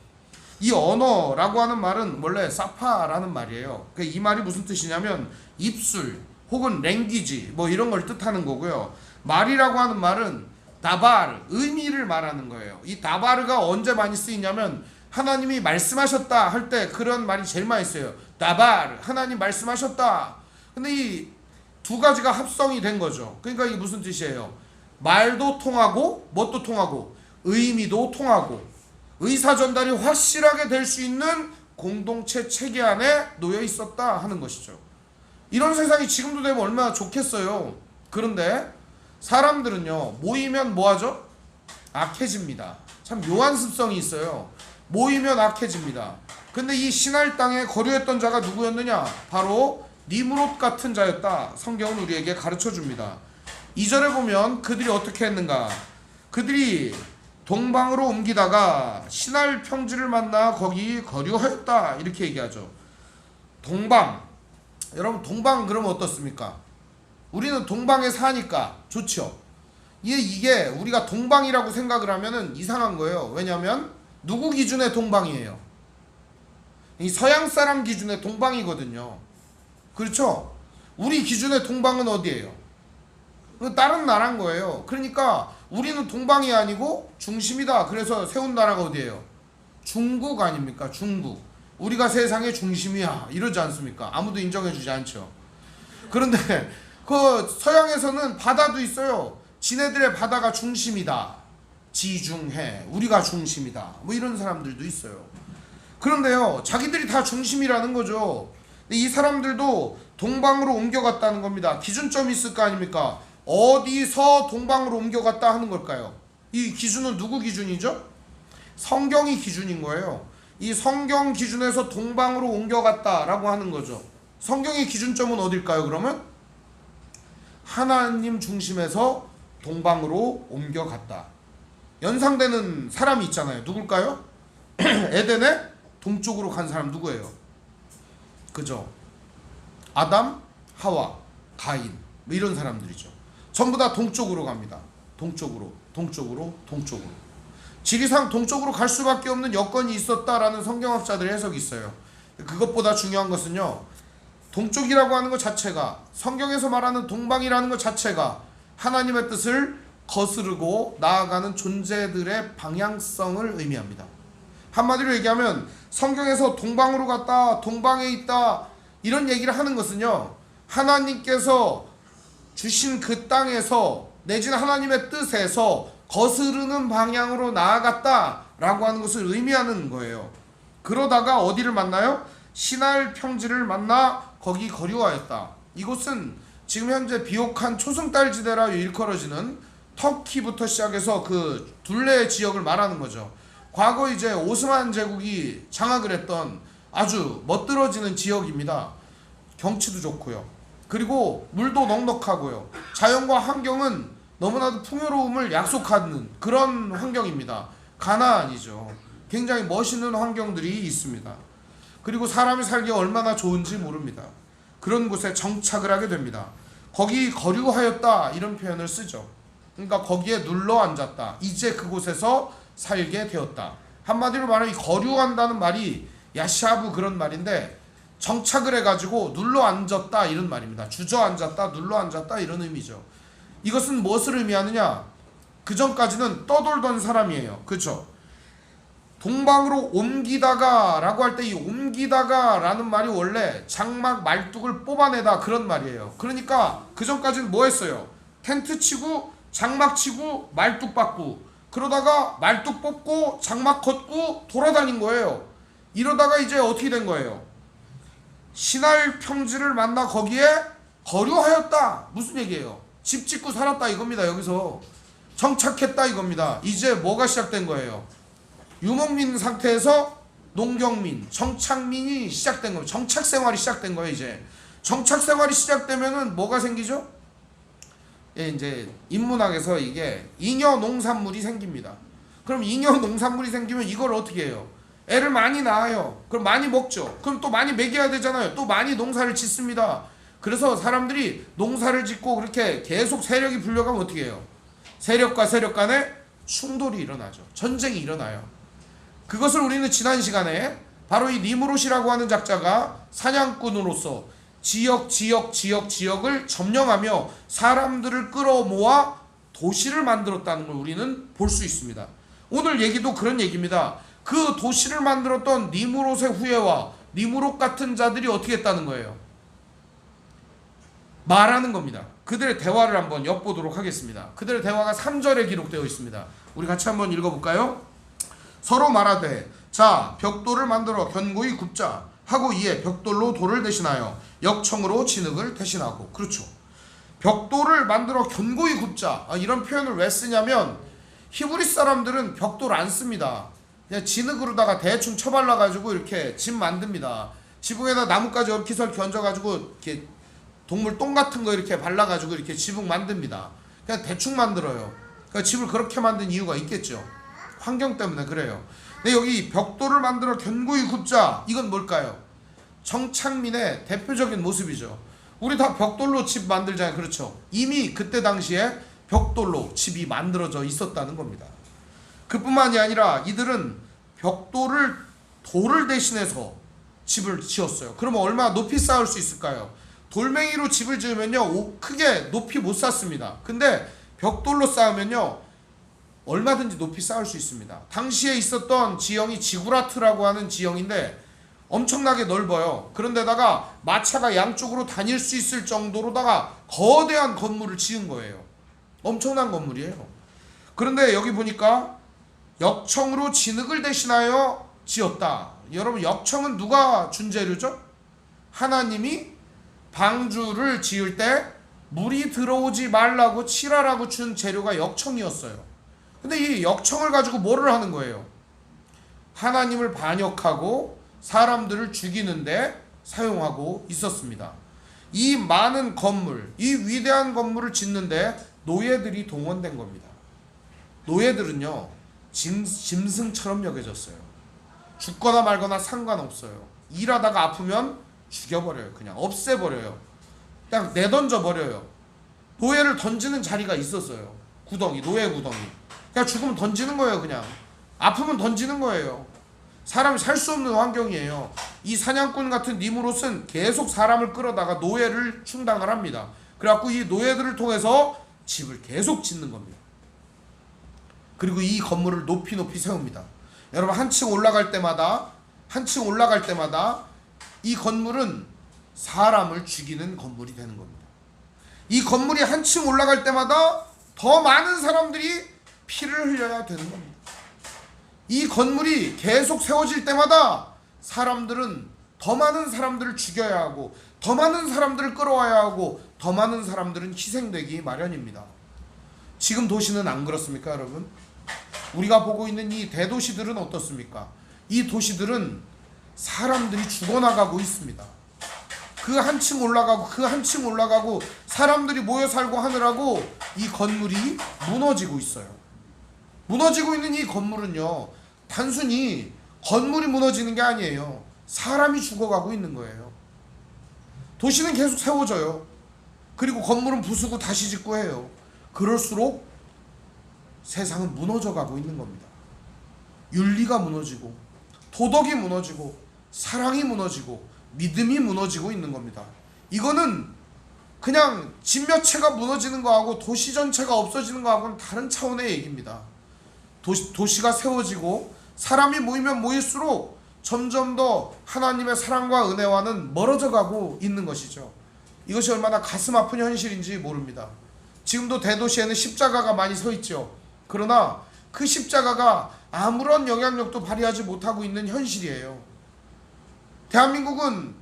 S2: 이 언어라고 하는 말은 원래 사파라는 말이에요. 이 말이 무슨 뜻이냐면 입술 혹은 랭귀지 이런 걸 뜻하는 거고요. 말이라고 하는 말은 다바르 의미를 말하는 거예요. 이 다바르가 언제 많이 쓰이냐면 하나님이 말씀하셨다 할 때 그런 말이 제일 많이 써요. 다바르 하나님 말씀하셨다. 근데 이 두 가지가 합성이 된 거죠. 그러니까 이게 무슨 뜻이에요? 말도 통하고 뭣도 통하고 의미도 통하고 의사 전달이 확실하게 될 수 있는 공동체 체계 안에 놓여 있었다 하는 것이죠. 이런 세상이 지금도 되면 얼마나 좋겠어요. 그런데 사람들은요 모이면 뭐하죠? 악해집니다. 참 묘한 습성이 있어요. 모이면 악해집니다. 근데 이 신할 땅에 거류했던 자가 누구였느냐? 바로 니므롯 같은 자였다. 성경은 우리에게 가르쳐줍니다. 2절에 보면 그들이 어떻게 했는가? 그들이 동방으로 옮기다가 신할 평지를 만나 거기 거류하였다 이렇게 얘기하죠. 동방, 여러분 동방 그러면 어떻습니까? 우리는 동방에 사니까 좋죠. 이게 우리가 동방이라고 생각을 하면은 이상한 거예요. 왜냐하면 누구 기준의 동방이에요? 이 서양 사람 기준의 동방이거든요. 그렇죠? 우리 기준의 동방은 어디예요? 다른 나라인 거예요. 그러니까 우리는 동방이 아니고 중심이다. 그래서 세운 나라가 어디예요? 중국 아닙니까? 중국. 우리가 세상의 중심이야 이러지 않습니까? 아무도 인정해주지 않죠. 그런데 그 서양에서는 바다도 있어요. 지네들의 바다가 중심이다. 지중해. 우리가 중심이다. 뭐 이런 사람들도 있어요. 그런데요, 자기들이 다 중심이라는 거죠. 근데 이 사람들도 동방으로 옮겨갔다는 겁니다. 기준점이 있을 거 아닙니까? 어디서 동방으로 옮겨갔다 하는 걸까요? 이 기준은 누구 기준이죠? 성경이 기준인 거예요. 이 성경 기준에서 동방으로 옮겨갔다라고 하는 거죠. 성경의 기준점은 어딜까요? 그러면 하나님 중심에서 동방으로 옮겨갔다. 연상되는 사람이 있잖아요. 누굴까요? 에덴의 동쪽으로 간 사람 누구예요? 그죠? 아담, 하와, 가인 뭐 이런 사람들이죠. 전부 다 동쪽으로 갑니다. 동쪽으로. 지리상 동쪽으로 갈 수밖에 없는 여건이 있었다라는 성경학자들의 해석이 있어요. 그것보다 중요한 것은요, 동쪽이라고 하는 것 자체가, 성경에서 말하는 동방이라는 것 자체가 하나님의 뜻을 거스르고 나아가는 존재들의 방향성을 의미합니다. 한마디로 얘기하면 성경에서 동방으로 갔다, 동방에 있다 이런 얘기를 하는 것은요, 하나님께서 주신 그 땅에서 내지는 하나님의 뜻에서 거스르는 방향으로 나아갔다라고 하는 것을 의미하는 거예요. 그러다가 어디를 만나요? 시날 평지를 만나 거기 거류하였다. 이곳은 지금 현재 비옥한 초승달 지대라 일컬어지는 터키부터 시작해서 그 둘레 지역을 말하는 거죠. 과거 이제 오스만 제국이 장악을 했던 아주 멋들어지는 지역입니다. 경치도 좋고요. 그리고 물도 넉넉하고요. 자연과 환경은 너무나도 풍요로움을 약속하는 그런 환경입니다. 가나안이죠. 굉장히 멋있는 환경들이 있습니다. 그리고 사람이 살기 얼마나 좋은지 모릅니다. 그런 곳에 정착을 하게 됩니다. 거기 거류하였다 이런 표현을 쓰죠. 그러니까 거기에 눌러 앉았다. 이제 그곳에서 살게 되었다. 한마디로 말하면 이 거류한다는 말이 야샤브 그런 말인데, 정착을 해가지고 눌러 앉았다 이런 말입니다. 주저앉았다, 눌러 앉았다 이런 의미죠. 이것은 무엇을 의미하느냐? 그 전까지는 떠돌던 사람이에요. 그렇죠? 동방으로 옮기다가 라고 할 때 이 옮기다가 라는 말이 원래 장막 말뚝을 뽑아내다 그런 말이에요. 그러니까 그 전까지는 뭐 했어요? 텐트 치고 장막 치고 말뚝 박고, 그러다가 말뚝 뽑고 장막 걷고 돌아다닌 거예요. 이러다가 이제 어떻게 된 거예요? 시날 평지를 만나 거기에 거류하였다. 무슨 얘기예요? 집 짓고 살았다 이겁니다. 여기서 정착했다 이겁니다. 이제 뭐가 시작된 거예요? 유목민 상태에서 농경민, 정착민이 시작된 거예요. 정착생활이 시작된 거예요. 이제 정착생활이 시작되면은 뭐가 생기죠? 예, 이제 인문학에서 이게 잉여 농산물이 생깁니다. 그럼 잉여 농산물이 생기면 이걸 어떻게 해요? 애를 많이 낳아요. 그럼 많이 먹죠. 그럼 또 많이 먹여야 되잖아요. 또 많이 농사를 짓습니다. 그래서 사람들이 농사를 짓고 그렇게 계속 세력이 불려가면 어떻게 해요? 세력과 세력 간에 충돌이 일어나죠. 전쟁이 일어나요. 그것을 우리는 지난 시간에 바로 이 니무롯이라고 하는 작자가 사냥꾼으로서 지역을 점령하며 사람들을 끌어모아 도시를 만들었다는 걸 우리는 볼 수 있습니다. 오늘 얘기도 그런 얘기입니다. 그 도시를 만들었던 니무롯의 후예와 니무롯 같은 자들이 어떻게 했다는 거예요? 말하는 겁니다. 그들의 대화를 한번 엿보도록 하겠습니다. 그들의 대화가 3절에 기록되어 있습니다. 우리 같이 한번 읽어볼까요? 서로 말하되 자 벽돌을 만들어 견고히 굽자 하고 이에 벽돌로 돌을 대신하여 역청으로 진흙을 대신하고. 그렇죠. 벽돌을 만들어 견고히 굽자. 이런 표현을 왜 쓰냐면 히브리 사람들은 벽돌 안 씁니다. 그냥 진흙으로다가 대충 쳐발라가지고 이렇게 집 만듭니다. 지붕에다 나뭇가지 얽히설키 얹어가지고 이렇게 동물 똥 같은 거 이렇게 발라가지고 이렇게 지붕 만듭니다. 그냥 대충 만들어요. 그러니까 집을 그렇게 만든 이유가 있겠죠. 환경 때문에 그래요. 근데 여기 벽돌을 만들어 견고히 굽자, 이건 뭘까요? 정착민의 대표적인 모습이죠. 우리 다 벽돌로 집 만들잖아요. 그렇죠. 이미 그때 당시에 벽돌로 집이 만들어져 있었다는 겁니다. 그뿐만이 아니라 이들은 돌을 대신해서 집을 지었어요. 그러면 얼마나 높이 쌓을 수 있을까요? 돌멩이로 집을 지으면요 크게 높이 못 쌓습니다. 근데 벽돌로 쌓으면요 얼마든지 높이 쌓을 수 있습니다. 당시에 있었던 지형이 지구라트라고 하는 지형인데 엄청나게 넓어요. 그런데다가 마차가 양쪽으로 다닐 수 있을 정도로다가 거대한 건물을 지은 거예요. 엄청난 건물이에요. 그런데 여기 보니까 역청으로 진흙을 대신하여 지었다. 여러분, 역청은 누가 준 재료죠? 하나님이 방주를 지을 때 물이 들어오지 말라고 칠하라고 준 재료가 역청이었어요. 근데 이 역청을 가지고 뭐를 하는 거예요? 하나님을 반역하고 사람들을 죽이는데 사용하고 있었습니다. 이 많은 건물, 이 위대한 건물을 짓는데 노예들이 동원된 겁니다. 노예들은요, 짐승처럼 여겨졌어요. 죽거나 말거나 상관없어요. 일하다가 아프면 죽여버려요. 그냥 없애버려요. 그냥 내던져버려요. 노예를 던지는 자리가 있었어요. 구덩이, 노예 구덩이. 그냥 죽으면 던지는 거예요. 그냥 아프면 던지는 거예요. 사람이 살 수 없는 환경이에요. 이 사냥꾼 같은 니무롯은 계속 사람을 끌어다가 노예를 충당을 합니다. 그래갖고 이 노예들을 통해서 집을 계속 짓는 겁니다. 그리고 이 건물을 높이 세웁니다. 여러분, 한층 올라갈 때마다 이 건물은 사람을 죽이는 건물이 되는 겁니다. 이 건물이 한층 올라갈 때마다 더 많은 사람들이 피를 흘려야 되는 겁니다. 이 건물이 계속 세워질 때마다 사람들은 더 많은 사람들을 죽여야 하고, 더 많은 사람들을 끌어와야 하고, 더 많은 사람들은 희생되기 마련입니다. 지금 도시는 안 그렇습니까, 여러분? 우리가 보고 있는 이 대도시들은 어떻습니까? 이 도시들은 사람들이 죽어나가고 있습니다. 그 한층 올라가고 사람들이 모여 살고 하느라고 이 건물이 무너지고 있어요. 무너지고 있는 이 건물은요, 단순히 건물이 무너지는 게 아니에요. 사람이 죽어가고 있는 거예요. 도시는 계속 세워져요. 그리고 건물은 부수고 다시 짓고 해요. 그럴수록 세상은 무너져가고 있는 겁니다. 윤리가 무너지고, 도덕이 무너지고, 사랑이 무너지고, 믿음이 무너지고 있는 겁니다. 이거는 그냥 집 몇 채가 무너지는 거하고 도시 전체가 없어지는 거하고는 다른 차원의 얘기입니다. 도시가 세워지고 사람이 모이면 모일수록 점점 더 하나님의 사랑과 은혜와는 멀어져 가고 있는 것이죠. 이것이 얼마나 가슴 아픈 현실인지 모릅니다. 지금도 대도시에는 십자가가 많이 서 있죠. 그러나 그 십자가가 아무런 영향력도 발휘하지 못하고 있는 현실이에요. 대한민국은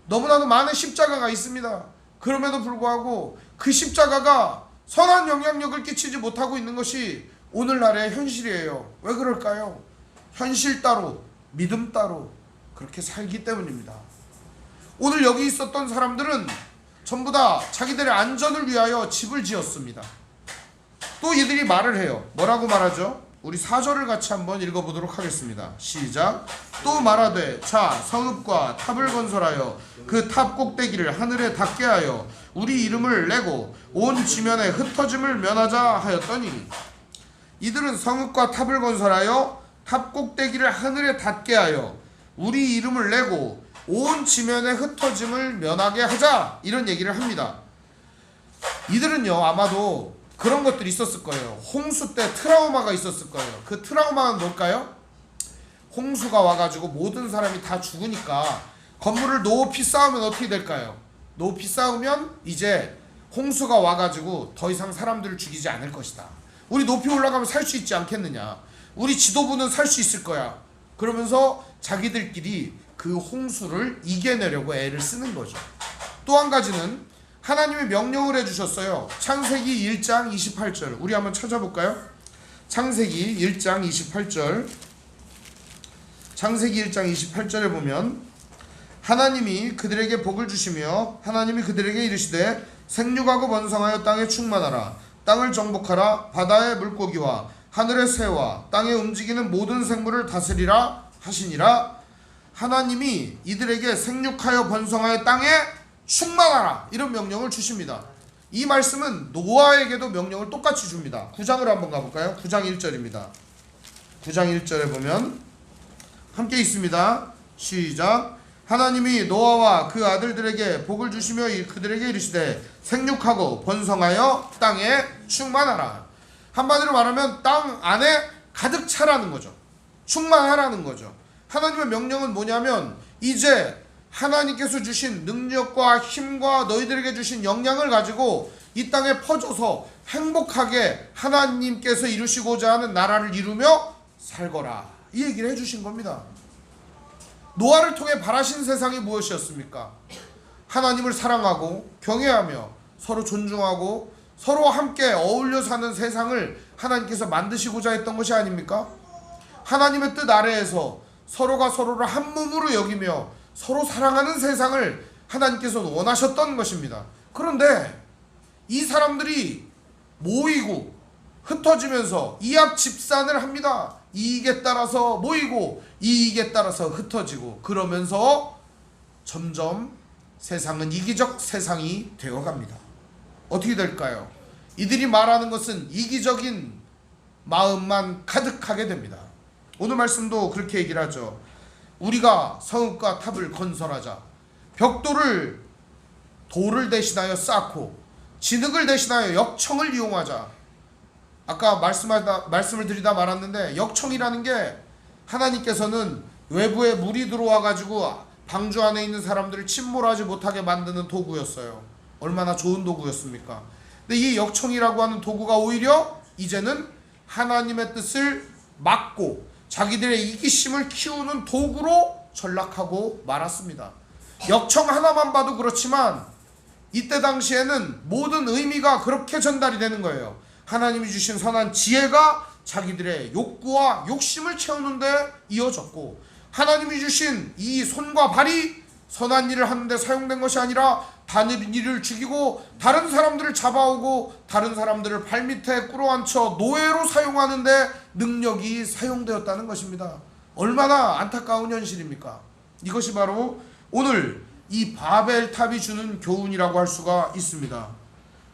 S2: 너무나도 많은 십자가가 있습니다. 그럼에도 불구하고 그 십자가가 선한 영향력을 끼치지 못하고 있는 것이 오늘날의 현실이에요. 왜 그럴까요? 현실 따로 믿음 따로 그렇게 살기 때문입니다. 오늘 여기 있었던 사람들은 전부 다 자기들의 안전을 위하여 집을 지었습니다. 또 이들이 말을 해요. 뭐라고 말하죠? 우리 4절을 같이 한번 읽어보도록 하겠습니다. 시작. 또 말하되 자 성읍과 탑을 건설하여 그 탑 꼭대기를 하늘에 닿게 하여 우리 이름을 내고 온 지면에 흩어짐을 면하자 하였더니, 이들은 성읍과 탑을 건설하여 탑 꼭대기를 하늘에 닿게 하여 우리 이름을 내고 온 지면에 흩어짐을 면하게 하자, 이런 얘기를 합니다. 이들은요, 아마도 그런 것들이 있었을 거예요. 홍수 때 트라우마가 있었을 거예요. 그 트라우마는 뭘까요? 홍수가 와가지고 모든 사람이 다 죽으니까 건물을 높이 쌓으면 어떻게 될까요? 높이 쌓으면 이제 홍수가 와가지고 더 이상 사람들을 죽이지 않을 것이다. 우리 높이 올라가면 살 수 있지 않겠느냐. 우리 지도부는 살 수 있을 거야. 그러면서 자기들끼리 그 홍수를 이겨내려고 애를 쓰는 거죠. 또 한 가지는 하나님이 명령을 해주셨어요. 창세기 1장 28절 우리 한번 찾아볼까요? 창세기 1장 28절 창세기 1장 28절에 보면 하나님이 그들에게 복을 주시며 하나님이 그들에게 이르시되 생육하고 번성하여 땅에 충만하라. 땅을 정복하라. 바다의 물고기와 하늘의 새와 땅에 움직이는 모든 생물을 다스리라 하시니라. 하나님이 이들에게 생육하여 번성하여 땅에 충만하라, 이런 명령을 주십니다. 이 말씀은 노아에게도 명령을 똑같이 줍니다. 9장으로 한번 가볼까요? 9장 1절입니다. 9장 1절에 보면 함께 있습니다. 시작. 하나님이 노아와 그 아들들에게 복을 주시며 그들에게 이르시되 생육하고 번성하여 땅에 충만하라. 한마디로 말하면 땅 안에 가득 차라는 거죠. 충만하라는 거죠. 하나님의 명령은 뭐냐면 이제 하나님께서 주신 능력과 힘과 너희들에게 주신 역량을 가지고 이 땅에 퍼져서 행복하게 하나님께서 이루시고자 하는 나라를 이루며 살거라, 이 얘기를 해주신 겁니다. 노아를 통해 바라신 세상이 무엇이었습니까? 하나님을 사랑하고 경외하며 서로 존중하고 서로 함께 어울려 사는 세상을 하나님께서 만드시고자 했던 것이 아닙니까? 하나님의 뜻 아래에서 서로가 서로를 한 몸으로 여기며 서로 사랑하는 세상을 하나님께서 원하셨던 것입니다. 그런데 이 사람들이 모이고 흩어지면서 이합 집산을 합니다. 이익에 따라서 모이고 이익에 따라서 흩어지고, 그러면서 점점 세상은 이기적 세상이 되어갑니다. 어떻게 될까요? 이들이 말하는 것은 이기적인 마음만 가득하게 됩니다. 오늘 말씀도 그렇게 얘기를 하죠. 우리가 성읍과 탑을 건설하자. 벽돌을 돌을 대신하여 쌓고 진흙을 대신하여 역청을 이용하자. 아까 말씀을 드리다 말았는데, 역청이라는 게 하나님께서는 외부에 물이 들어와 가지고 방주 안에 있는 사람들을 침몰하지 못하게 만드는 도구였어요. 얼마나 좋은 도구였습니까? 근데 이 역청이라고 하는 도구가 오히려 이제는 하나님의 뜻을 막고 자기들의 이기심을 키우는 도구로 전락하고 말았습니다. 역청 하나만 봐도 그렇지만 이때 당시에는 모든 의미가 그렇게 전달이 되는 거예요. 하나님이 주신 선한 지혜가 자기들의 욕구와 욕심을 채우는데 이어졌고, 하나님이 주신 이 손과 발이 선한 일을 하는데 사용된 것이 아니라 다른 일을 죽이고 다른 사람들을 잡아오고 다른 사람들을 발밑에 끌어안쳐 노예로 사용하는데 능력이 사용되었다는 것입니다. 얼마나 안타까운 현실입니까? 이것이 바로 오늘 이 바벨탑이 주는 교훈이라고 할 수가 있습니다.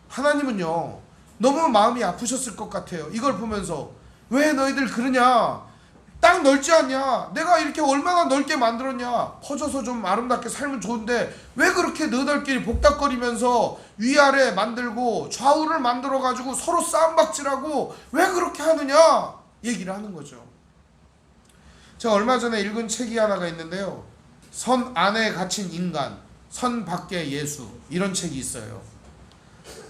S2: 하나님은요, 너무 마음이 아프셨을 것 같아요. 이걸 보면서 왜 너희들 그러냐? 땅 넓지 않냐? 내가 이렇게 얼마나 넓게 만들었냐? 퍼져서 좀 아름답게 살면 좋은데 왜 그렇게 너희들끼리 복닥거리면서 위아래 만들고 좌우를 만들어가지고 서로 싸움박질하고 왜 그렇게 하느냐? 얘기를 하는 거죠. 제가 얼마 전에 읽은 책이 하나가 있는데요. 선 안에 갇힌 인간, 선 밖의 예수, 이런 책이 있어요.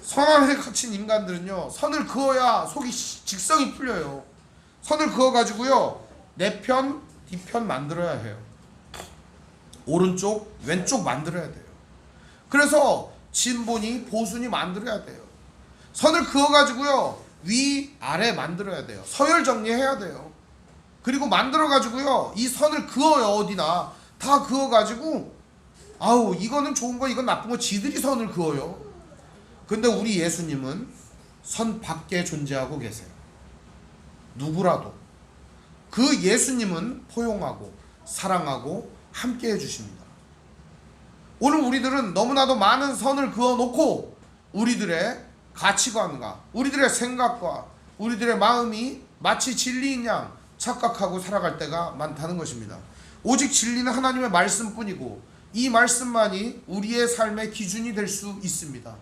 S2: 선 안에 갇힌 인간들은요, 선을 그어야 속이 직성이 풀려요. 선을 그어가지고요, 내 편, 뒤편 만들어야 해요. 오른쪽, 왼쪽 만들어야 돼요. 그래서 진보니 보수니 만들어야 돼요. 선을 그어가지고요, 위, 아래 만들어야 돼요. 서열 정리해야 돼요. 그리고 만들어가지고요, 이 선을 그어요. 어디나 다 그어가지고, 아우 이거는 좋은 거 이건 나쁜 거 지들이 선을 그어요. 근데 우리 예수님은 선 밖에 존재하고 계세요. 누구라도 그 예수님은 포용하고 사랑하고 함께 해주십니다. 오늘 우리들은 너무나도 많은 선을 그어놓고 우리들의 가치관과 우리들의 생각과 우리들의 마음이 마치 진리인 양 착각하고 살아갈 때가 많다는 것입니다. 오직 진리는 하나님의 말씀뿐이고 이 말씀만이 우리의 삶의 기준이 될 수 있습니다.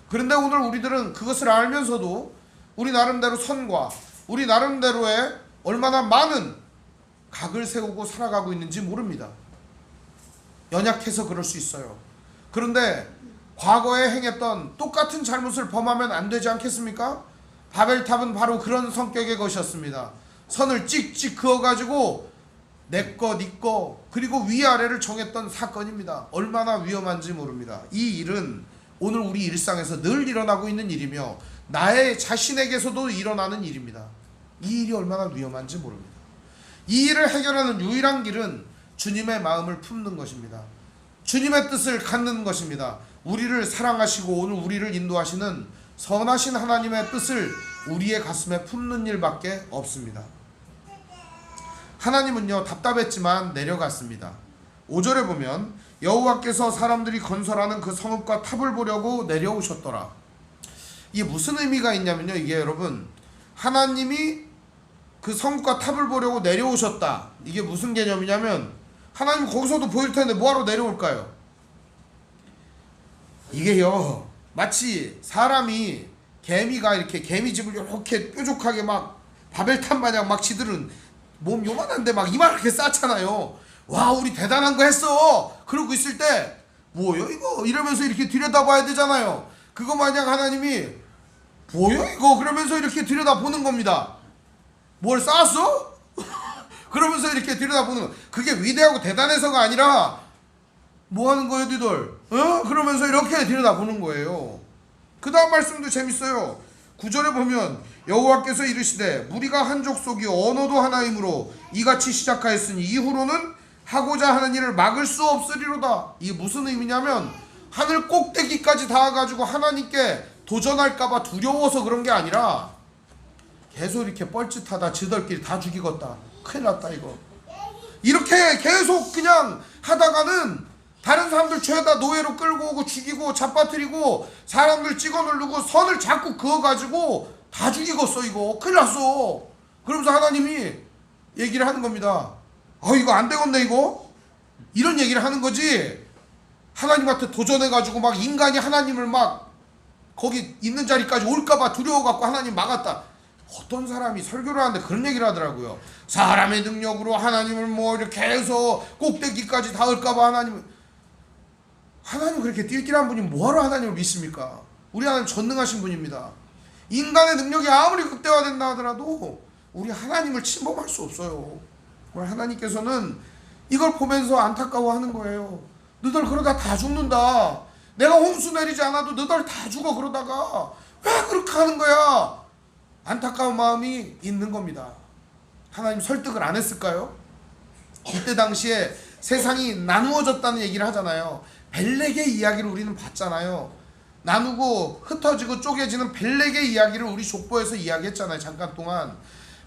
S2: 그런데 오늘 우리들은 그것을 알면서도 우리 나름대로 선과 우리 나름대로의 얼마나 많은 각을 세우고 살아가고 있는지 모릅니다. 연약해서 그럴 수 있어요. 그런데 과거에 행했던 똑같은 잘못을 범하면 안 되지 않겠습니까? 바벨탑은 바로 그런 성격의 것이었습니다. 선을 찍찍 그어가지고 내꺼 니꺼 그리고 위아래를 정했던 사건입니다. 얼마나 위험한지 모릅니다. 이 일은 오늘 우리 일상에서 늘 일어나고 있는 일이며 나의 자신에게서도 일어나는 일입니다. 이 일이 얼마나 위험한지 모릅니다. 이 일을 해결하는 유일한 길은 주님의 마음을 품는 것입니다. 주님의 뜻을 갖는 것입니다. 우리를 사랑하시고 오늘 우리를 인도하시는 선하신 하나님의 뜻을 우리의 가슴에 품는 일밖에 없습니다. 하나님은요, 답답했지만 내려갔습니다. 5절에 보면 여호와께서 사람들이 건설하는 그 성읍과 탑을 보려고 내려오셨더라. 이게 무슨 의미가 있냐면요, 이게 여러분, 하나님이 그 성읍과 탑을 보려고 내려오셨다. 이게 무슨 개념이냐면 하나님 거기서도 보일 텐데 뭐하러 내려올까요? 이게요, 마치 사람이 개미가 이렇게 개미집을 이렇게 뾰족하게 막 바벨탑 마냥 막 지들은 몸 요만한데 막 이만하게 쌓잖아요. 와 우리 대단한 거 했어 그러고 있을 때 뭐요 이거 이러면서 이렇게 들여다봐야 되잖아요. 그거 마냥 하나님이 뭐요 이거 그러면서 이렇게 들여다보는 겁니다. 뭘 쌓았어? 그러면서 이렇게 들여다보는 거. 그게 위대하고 대단해서가 아니라 뭐 하는 거예요 니들? 그러면서 이렇게 들여다보는 거예요. 그 다음 말씀도 재밌어요. 9절에 보면 여호와께서 이르시되 무리가 한 족속이 언어도 하나이므로 이같이 시작하였으니 이후로는 하고자 하는 일을 막을 수 없으리로다. 이게 무슨 의미냐면 하늘 꼭대기까지 닿아가지고 하나님께 도전할까봐 두려워서 그런 게 아니라 계속 이렇게 뻘짓하다 지들끼리 다 죽이겠다 큰일 났다 이거 이렇게 계속 그냥 하다가는 다른 사람들 죄다 노예로 끌고 오고 죽이고 잡아뜨리고 사람들 찍어 누르고 선을 자꾸 그어가지고 다 죽이겠어 이거 큰일 났어. 그러면서 하나님이 얘기를 하는 겁니다. 이거 안 되겠네 이거 이런 얘기를 하는 거지. 하나님한테 도전해가지고 막 인간이 하나님을 막 거기 있는 자리까지 올까봐 두려워갖고 하나님 막았다. 어떤 사람이 설교를 하는데 그런 얘기를 하더라고요. 사람의 능력으로 하나님을 뭐 이렇게 해서 꼭대기까지 닿을까봐 하나님 그렇게 띨띨한 분이 뭐하러 하나님을 믿습니까? 우리 하나님 전능하신 분입니다. 인간의 능력이 아무리 극대화된다 하더라도 우리 하나님을 침범할 수 없어요. 우리 하나님께서는 이걸 보면서 안타까워하는 거예요. 너들 그러다 다 죽는다. 내가 홍수 내리지 않아도 너들 다 죽어. 그러다가 왜 그렇게 하는 거야? 안타까운 마음이 있는 겁니다. 하나님 설득을 안 했을까요? 이때 당시에 세상이 나누어졌다는 얘기를 하잖아요. 벨렉의 이야기를 우리는 봤잖아요. 나누고 흩어지고 쪼개지는 벨렉의 이야기를 우리 족보에서 이야기했잖아요. 잠깐 동안.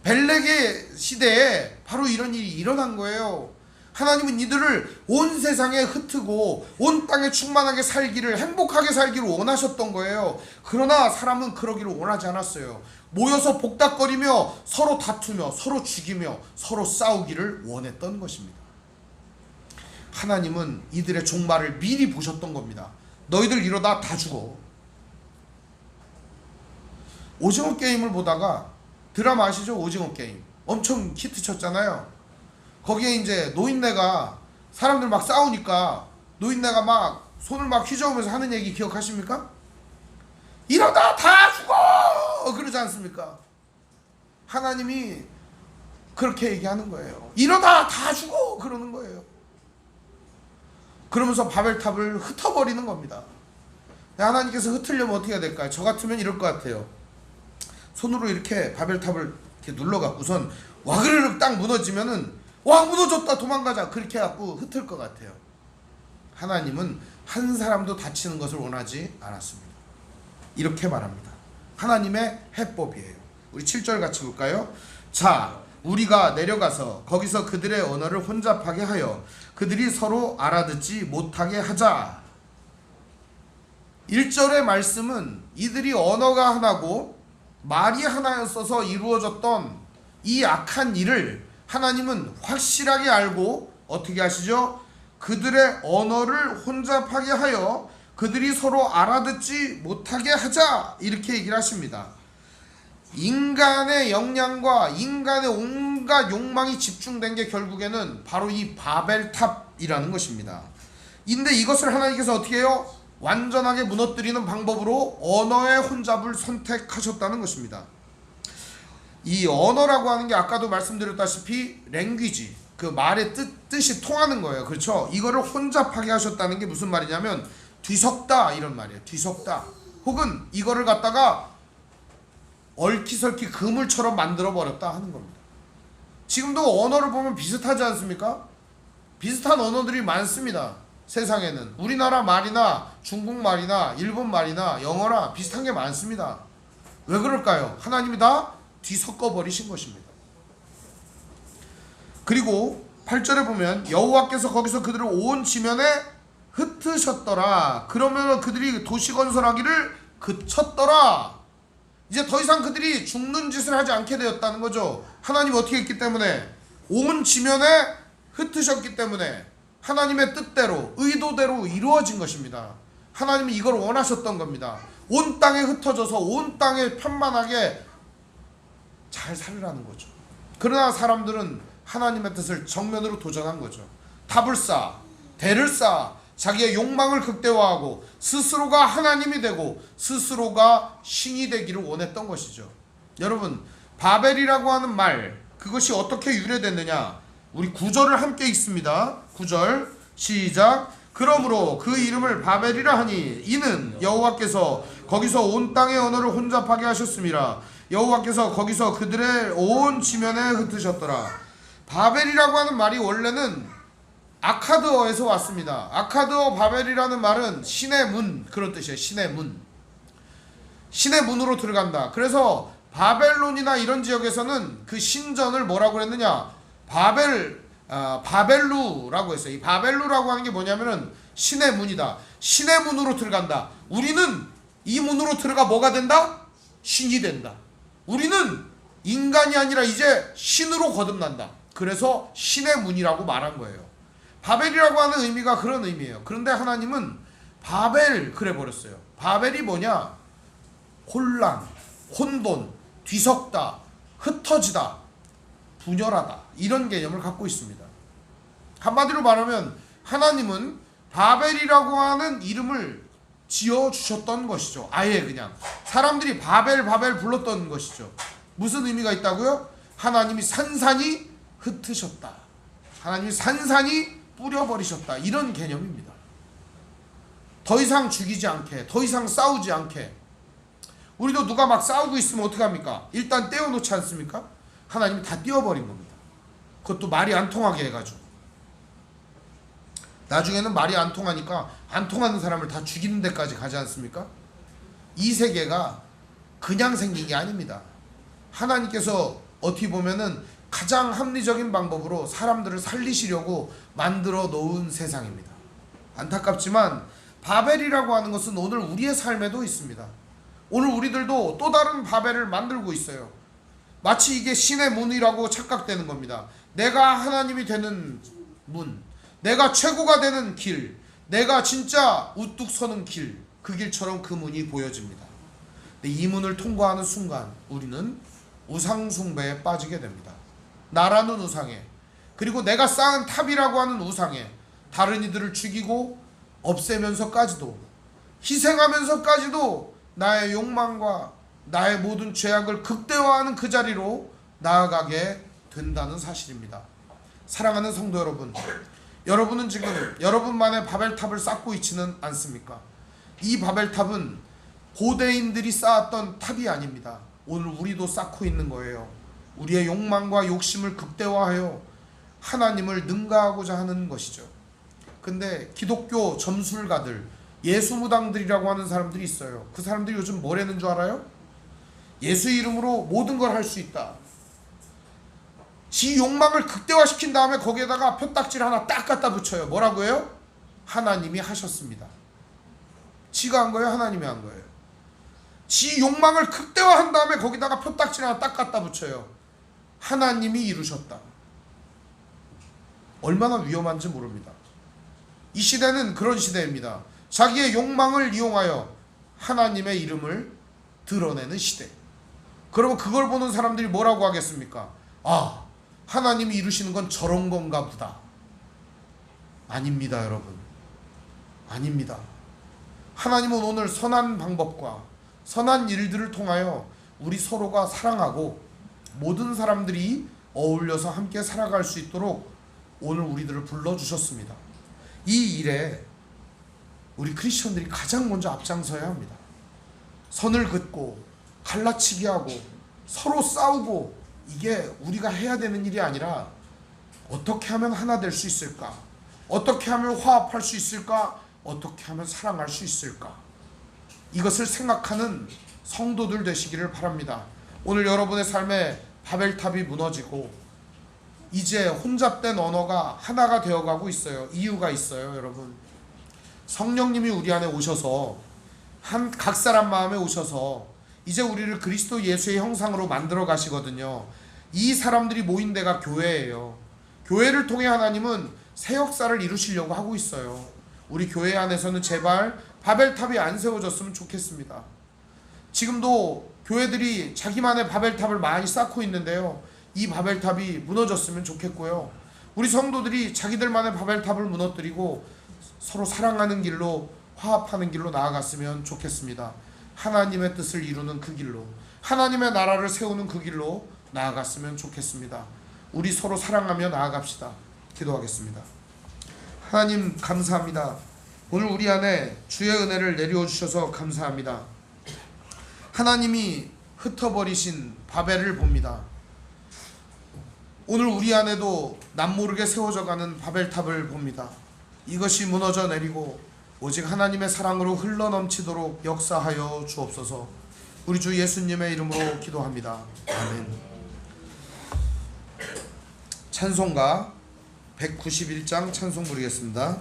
S2: 벨렉의 시대에 바로 이런 일이 일어난 거예요. 하나님은 이들을 온 세상에 흩고 온 땅에 충만하게 살기를 행복하게 살기를 원하셨던 거예요. 그러나 사람은 그러기를 원하지 않았어요. 모여서 복닥거리며 서로 다투며 서로 죽이며 서로 싸우기를 원했던 것입니다. 하나님은 이들의 종말을 미리 보셨던 겁니다. 너희들 이러다 다 죽어. 오징어 게임을 보다가 드라마 아시죠? 오징어 게임 엄청 히트 쳤잖아요. 거기에 이제 노인네가 사람들 막 싸우니까 노인네가 막 손을 막 휘저으면서 하는 얘기 기억하십니까? 이러다 다 죽어! 그러지 않습니까? 하나님이 그렇게 얘기하는 거예요. 이러다 다 죽어! 그러는 거예요. 그러면서 바벨탑을 흩어버리는 겁니다. 하나님께서 흩으려면 어떻게 해야 될까요? 저 같으면 이럴 것 같아요. 손으로 이렇게 바벨탑을 이렇게 눌러갖고선 와그르륵 딱 무너지면은 와 무너졌다 도망가자 그렇게 해갖고 흩을 것 같아요. 하나님은 한 사람도 다치는 것을 원하지 않았습니다. 이렇게 말합니다. 하나님의 해법이에요. 우리 7절 같이 볼까요? 자 우리가 내려가서 거기서 그들의 언어를 혼잡하게 하여 그들이 서로 알아듣지 못하게 하자. 1절의 말씀은 이들이 언어가 하나고 말이 하나였어서 이루어졌던 이 악한 일을 하나님은 확실하게 알고 어떻게 하시죠? 그들의 언어를 혼잡하게 하여 그들이 서로 알아듣지 못하게 하자 이렇게 얘기를 하십니다. 인간의 역량과 인간의 온갖 욕망이 집중된 게 결국에는 바로 이 바벨탑이라는 것입니다. 근데 이것을 하나님께서 어떻게 해요? 완전하게 무너뜨리는 방법으로 언어의 혼잡을 선택하셨다는 것입니다. 이 언어라고 하는 게 아까도 말씀드렸다시피 랭귀지, 그 말의 뜻이 통하는 거예요. 그렇죠? 이거를 혼잡하게 하셨다는 게 무슨 말이냐면 뒤섞다 이런 말이에요. 뒤섞다. 혹은 이거를 갖다가 얽히설키 그물처럼 만들어 버렸다 하는 겁니다. 지금도 언어를 보면 비슷하지 않습니까? 비슷한 언어들이 많습니다. 세상에는 우리나라 말이나 중국말이나 일본말이나 영어나 비슷한 게 많습니다. 왜 그럴까요? 하나님이 다 뒤섞어 버리신 것입니다. 그리고 8절에 보면 여호와께서 거기서 그들을 온 지면에 흩으셨더라. 그러면 그들이 도시 건설하기를 그쳤더라. 이제 더 이상 그들이 죽는 짓을 하지 않게 되었다는 거죠. 하나님이 어떻게 했기 때문에? 온 지면에 흩으셨기 때문에 하나님의 뜻대로 의도대로 이루어진 것입니다. 하나님이 이걸 원하셨던 겁니다. 온 땅에 흩어져서 온 땅에 편만하게 잘 살으라는 거죠. 그러나 사람들은 하나님의 뜻을 정면으로 도전한 거죠. 탑을 쌓아, 대를 쌓아, 자기의 욕망을 극대화하고 스스로가 하나님이 되고 스스로가 신이 되기를 원했던 것이죠. 여러분, 바벨이라고 하는 말, 그것이 어떻게 유래됐느냐? 우리 구절을 함께 읽습니다. 9절 시작. 그러므로 그 이름을 바벨이라 하니 이는 여호와께서 거기서 온 땅의 언어를 혼잡하게 하셨음이라. 여호와께서 거기서 그들의 온 지면에 흩으셨더라. 바벨이라고 하는 말이 원래는 아카드어에서 왔습니다. 아카드어 바벨이라는 말은 신의 문, 그런 뜻이에요. 신의 문, 신의 문으로 들어간다. 그래서 바벨론이나 이런 지역에서는 그 신전을 뭐라고 그랬느냐, 바벨루라고 했어요. 이 바벨루라고 하는 게 뭐냐면은 신의 문이다. 신의 문으로 들어간다. 우리는 이 문으로 들어가 뭐가 된다? 신이 된다. 우리는 인간이 아니라 이제 신으로 거듭난다. 그래서 신의 문이라고 말한 거예요. 바벨이라고 하는 의미가 그런 의미예요. 그런데 하나님은 바벨 그래 버렸어요. 바벨이 뭐냐? 혼란, 혼돈, 뒤섞다, 흩어지다, 분열하다, 이런 개념을 갖고 있습니다. 한마디로 말하면 하나님은 바벨이라고 하는 이름을 지어주셨던 것이죠. 아예 그냥 사람들이 바벨 불렀던 것이죠. 무슨 의미가 있다고요? 하나님이 산산이 흩으셨다, 하나님이 산산이 뿌려버리셨다, 이런 개념입니다. 더 이상 죽이지 않게, 더 이상 싸우지 않게. 우리도 누가 막 싸우고 있으면 어떻게 합니까? 일단 떼어놓지 않습니까? 하나님이 다 띄워버린 겁니다. 그것도 말이 안 통하게 해가지고. 나중에는 말이 안 통하니까 안 통하는 사람을 다 죽이는 데까지 가지 않습니까? 이 세계가 그냥 생긴 게 아닙니다. 하나님께서 어떻게 보면은 가장 합리적인 방법으로 사람들을 살리시려고 만들어 놓은 세상입니다. 안타깝지만 바벨이라고 하는 것은 오늘 우리의 삶에도 있습니다. 오늘 우리들도 또 다른 바벨을 만들고 있어요. 마치 이게 신의 문이라고 착각되는 겁니다. 내가 하나님이 되는 문, 내가 최고가 되는 길, 내가 진짜 우뚝 서는 길, 그 길처럼 그 문이 보여집니다. 근데 이 문을 통과하는 순간 우리는 우상 숭배에 빠지게 됩니다. 나라는 우상에, 그리고 내가 쌓은 탑이라고 하는 우상에 다른 이들을 죽이고 없애면서까지도, 희생하면서까지도 나의 욕망과 나의 모든 죄악을 극대화하는 그 자리로 나아가게 된다는 사실입니다. 사랑하는 성도 여러분, 여러분은 지금 여러분만의 바벨탑을 쌓고 있지는 않습니까? 이 바벨탑은 고대인들이 쌓았던 탑이 아닙니다. 오늘 우리도 쌓고 있는 거예요. 우리의 욕망과 욕심을 극대화하여 하나님을 능가하고자 하는 것이죠. 근데 기독교 점술가들, 예수무당들이라고 하는 사람들이 있어요. 그 사람들이 요즘 뭐라는 줄 알아요? 예수 이름으로 모든 걸 할 수 있다. 지 욕망을 극대화시킨 다음에 거기에다가 표딱지를 하나 딱 갖다 붙여요. 뭐라고 해요? 하나님이 하셨습니다. 지가 한 거예요? 하나님이 한 거예요? 지 욕망을 극대화한 다음에 거기다가 표딱지를 하나 딱 갖다 붙여요. 하나님이 이루셨다. 얼마나 위험한지 모릅니다. 이 시대는 그런 시대입니다. 자기의 욕망을 이용하여 하나님의 이름을 드러내는 시대. 그러면 그걸 보는 사람들이 뭐라고 하겠습니까? 아, 하나님이 이루시는 건 저런 건가 보다. 아닙니다, 여러분. 아닙니다. 하나님은 오늘 선한 방법과 선한 일들을 통하여 우리 서로가 사랑하고 모든 사람들이 어울려서 함께 살아갈 수 있도록 오늘 우리들을 불러주셨습니다. 이 일에 우리 크리스천들이 가장 먼저 앞장서야 합니다. 선을 긋고 갈라치기 하고 서로 싸우고, 이게 우리가 해야 되는 일이 아니라 어떻게 하면 하나 될 수 있을까? 어떻게 하면 화합할 수 있을까? 어떻게 하면 사랑할 수 있을까? 이것을 생각하는 성도들 되시기를 바랍니다. 오늘 여러분의 삶에 바벨탑이 무너지고 이제 혼잡된 언어가 하나가 되어가고 있어요. 이유가 있어요, 여러분. 성령님이 우리 안에 오셔서 각 사람 마음에 오셔서 이제 우리를 그리스도 예수의 형상으로 만들어 가시거든요. 이 사람들이 모인 데가 교회예요. 교회를 통해 하나님은 새 역사를 이루시려고 하고 있어요. 우리 교회 안에서는 제발 바벨탑이 안 세워졌으면 좋겠습니다. 지금도 교회들이 자기만의 바벨탑을 많이 쌓고 있는데요, 이 바벨탑이 무너졌으면 좋겠고요, 우리 성도들이 자기들만의 바벨탑을 무너뜨리고 서로 사랑하는 길로, 화합하는 길로 나아갔으면 좋겠습니다. 하나님의 뜻을 이루는 그 길로, 하나님의 나라를 세우는 그 길로 나아갔으면 좋겠습니다. 우리 서로 사랑하며 나아갑시다. 기도하겠습니다. 하나님 감사합니다. 오늘 우리 안에 주의 은혜를 내려 주셔서 감사합니다. 하나님이 흩어버리신 바벨을 봅니다. 오늘 우리 안에도 남모르게 세워져 가는 바벨탑을 봅니다. 이것이 무너져 내리고 오직 하나님의 사랑으로 흘러넘치도록 역사하여 주옵소서. 우리 주 예수님의 이름으로 기도합니다. 아멘. 찬송가 191장 찬송 부르겠습니다.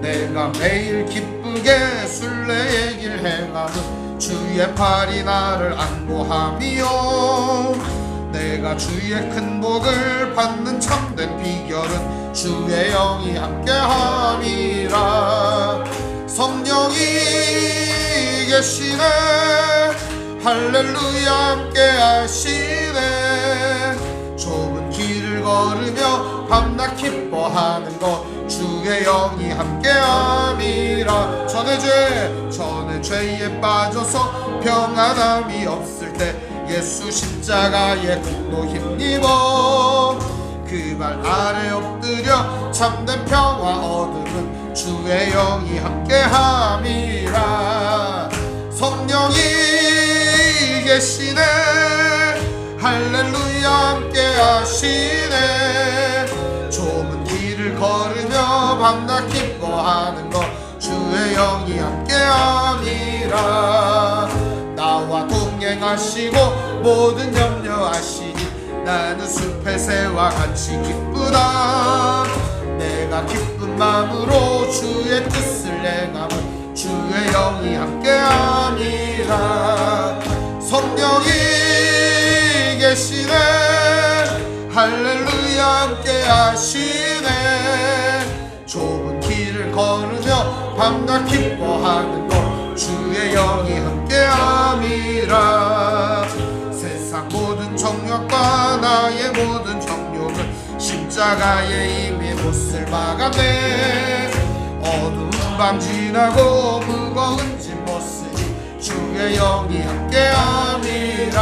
S2: 내가 매일 기쁘게 순례의 길 행하는 주의 팔이 나를 안보하며, 내가 주의 큰 복을 받는 참된 비결은 주의 영이 함께함이라. 성령이 계시네, 할렐루야 함께하시네. 좁은 길을 걸으며 밤낮 기뻐하는 것 주의 영이 함께함이라. 전의 죄에 빠져서 평안함이 없을 때 예수 십자가의 공로 힘입어 그 발 아래 엎드려 참된 평화 얻으면 주의 영이 함께함이라. 성령이 계시네, 할렐루야 함께하시네. 좁은 길을 걸으며 밤낮 기뻐하는 것 주의 영이 함께함이라. 나와 동행하시고 모든 염려하시니 나는 숲의 새와 같이 기쁘다. 내가 기쁜 마음으로 주의 뜻을 행하면 주의 영이 함께함이라. 성령이 계시네, 할렐루야 함께하시네. 좁은 길을 걸으며 밤낮 기뻐하는 것 주의 영이 함께함이라. 세상 모든 정욕과 나의 모든 정욕은 십자가에 이미 못을 박았네. 어두운 밤 지나고 무거운 짐 못쓰니 주의 영이 함께함이라.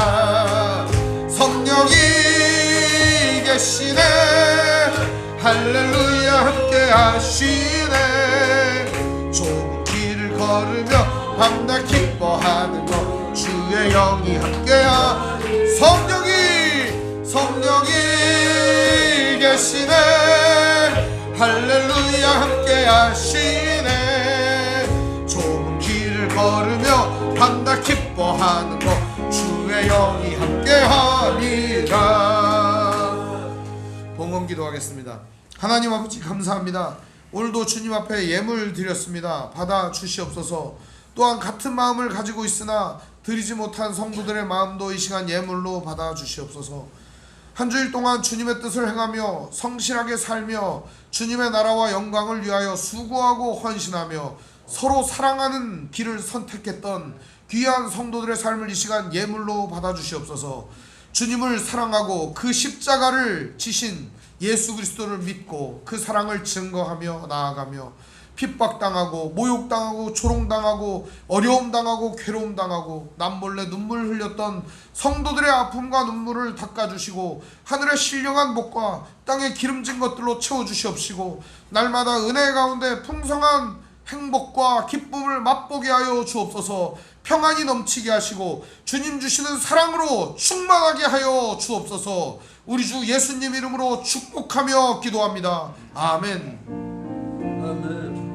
S2: 성령이 계시네, 할렐루야 함께하시네. 좁은 길을 걸으며 밤낮 기뻐하는 것 주의 영이 함께하. 성령이 계시네, 할렐루야 함께하시네. 좁은 길을 걸으며 밤낮 기뻐하는 것 주의 영이 함께하리라. 봉헌 기도하겠습니다. 하나님 아버지 감사합니다. 오늘도 주님 앞에 예물 드렸습니다. 받아 주시옵소서. 또한 같은 마음을 가지고 있으나 드리지 못한 성도들의 마음도 이 시간 예물로 받아 주시옵소서. 한 주일 동안 주님의 뜻을 행하며 성실하게 살며 주님의 나라와 영광을 위하여 수고하고 헌신하며 서로 사랑하는 길을 선택했던 귀한 성도들의 삶을 이 시간 예물로 받아 주시옵소서. 주님을 사랑하고 그 십자가를 지신 예수 그리스도를 믿고 그 사랑을 증거하며 나아가며 핍박당하고 모욕당하고 조롱당하고 어려움당하고 괴로움당하고 남몰래 눈물 흘렸던 성도들의 아픔과 눈물을 닦아주시고 하늘의 신령한 복과 땅의 기름진 것들로 채워주시옵시고 날마다 은혜 가운데 풍성한 행복과 기쁨을 맛보게 하여 주옵소서. 평안이 넘치게 하시고 주님 주시는 사랑으로 충만하게 하여 주옵소서. 우리 주 예수님 이름으로 축복하며 기도합니다. 아멘.
S4: 아멘.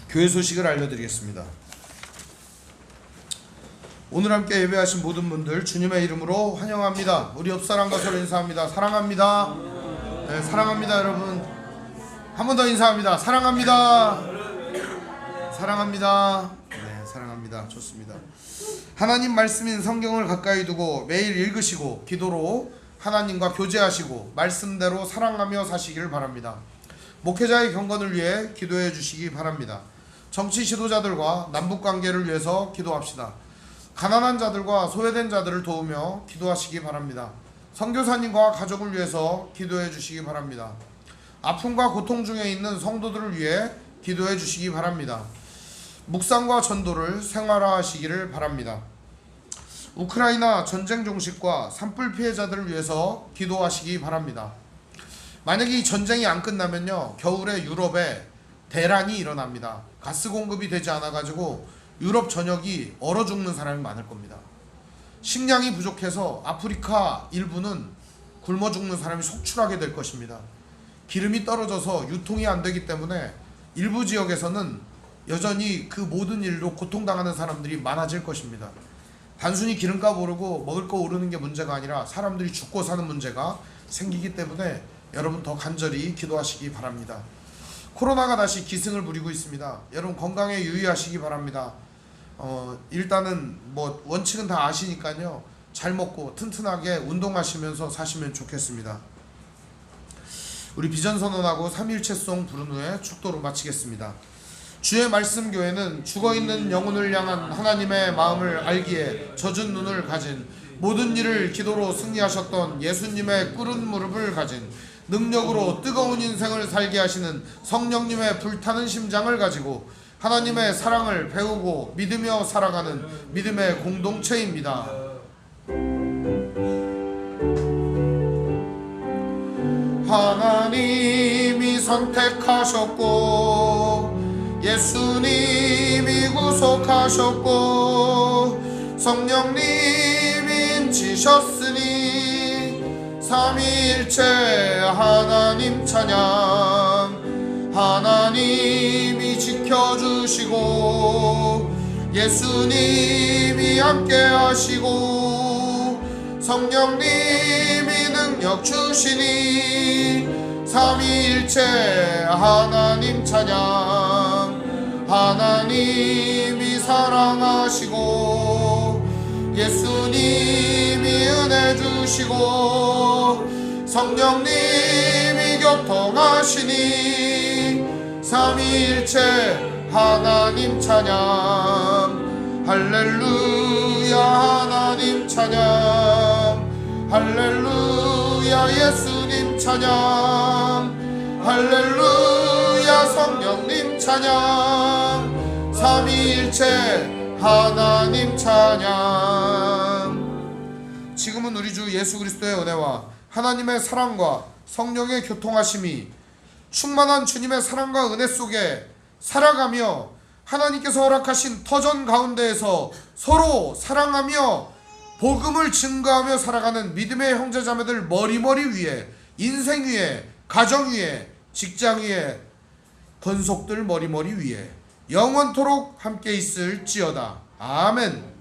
S2: 교회 소식을 알려드리겠습니다. 오늘 함께 예배하신 모든 분들 주님의 이름으로 환영합니다. 우리 옆 사람과 서로 인사합니다. 사랑합니다. 네, 사랑합니다 여러분. 한 번 더 인사합니다. 사랑합니다. 사랑합니다. 네, 사랑합니다. 좋습니다. 하나님 말씀인 성경을 가까이 두고 매일 읽으시고 기도로 하나님과 교제하시고 말씀대로 사랑하며 사시기를 바랍니다. 목회자의 경건을 위해 기도해 주시기 바랍니다. 정치 지도자들과 남북관계를 위해서 기도합시다. 가난한 자들과 소외된 자들을 도우며 기도하시기 바랍니다. 선교사님과 가족을 위해서 기도해 주시기 바랍니다. 아픔과 고통 중에 있는 성도들을 위해 기도해 주시기 바랍니다. 묵상과 전도를 생활화하시기를 바랍니다. 우크라이나 전쟁 종식과 산불 피해자들을 위해서 기도하시기 바랍니다. 만약에 이 전쟁이 안 끝나면요, 겨울에 유럽에 대란이 일어납니다. 가스 공급이 되지 않아 가지고 유럽 전역이 얼어 죽는 사람이 많을 겁니다. 식량이 부족해서 아프리카 일부는 굶어 죽는 사람이 속출하게 될 것입니다. 기름이 떨어져서 유통이 안 되기 때문에 일부 지역에서는 여전히 그 모든 일로 고통당하는 사람들이 많아질 것입니다. 단순히 기름값 오르고 먹을 거 오르는 게 문제가 아니라 사람들이 죽고 사는 문제가 생기기 때문에 여러분 더 간절히 기도하시기 바랍니다. 코로나가 다시 기승을 부리고 있습니다. 여러분 건강에 유의하시기 바랍니다. 일단은 뭐 원칙은 다 아시니까요, 잘 먹고 튼튼하게 운동하시면서 사시면 좋겠습니다. 우리 비전선언하고 삼위일체송 부른 후에 축도로 마치겠습니다. 주의 말씀 교회는 죽어있는 영혼을 향한 하나님의 마음을 알기에 젖은 눈을 가진, 모든 일을 기도로 승리하셨던 예수님의 꿇은 무릎을 가진, 능력으로 뜨거운 인생을 살게 하시는 성령님의 불타는 심장을 가지고 하나님의 사랑을 배우고 믿으며 살아가는 믿음의 공동체입니다. 하나님이 선택하셨고 예수님이 구속하셨고 성령님이 인치셨으니 삼위일체 하나님 찬양. 하나님이 지켜주시고 예수님이 함께하시고 성령님이 능력 주시니 삼위일체 하나님 찬양. 하나님이 사랑하시고 예수님이 은혜 주시고 성령님이 교통하시니 삼위일체 하나님 찬양. 할렐루야 하나님 찬양. 할렐루야 예수님 찬양. 할렐루야 성령님 찬양. 삼위일체 하나님 찬양. 지금은 우리 주 예수 그리스도의 은혜와 하나님의 사랑과 성령의 교통하심이 충만한 주님의 사랑과 은혜 속에 살아가며 하나님께서 허락하신 터전 가운데에서 서로 사랑하며 복음을 증거하며 살아가는 믿음의 형제자매들 머리머리 위에, 인생 위에, 가정 위에, 직장 위에, 권속들 머리머리 위에 영원토록 함께 있을지어다. 아멘.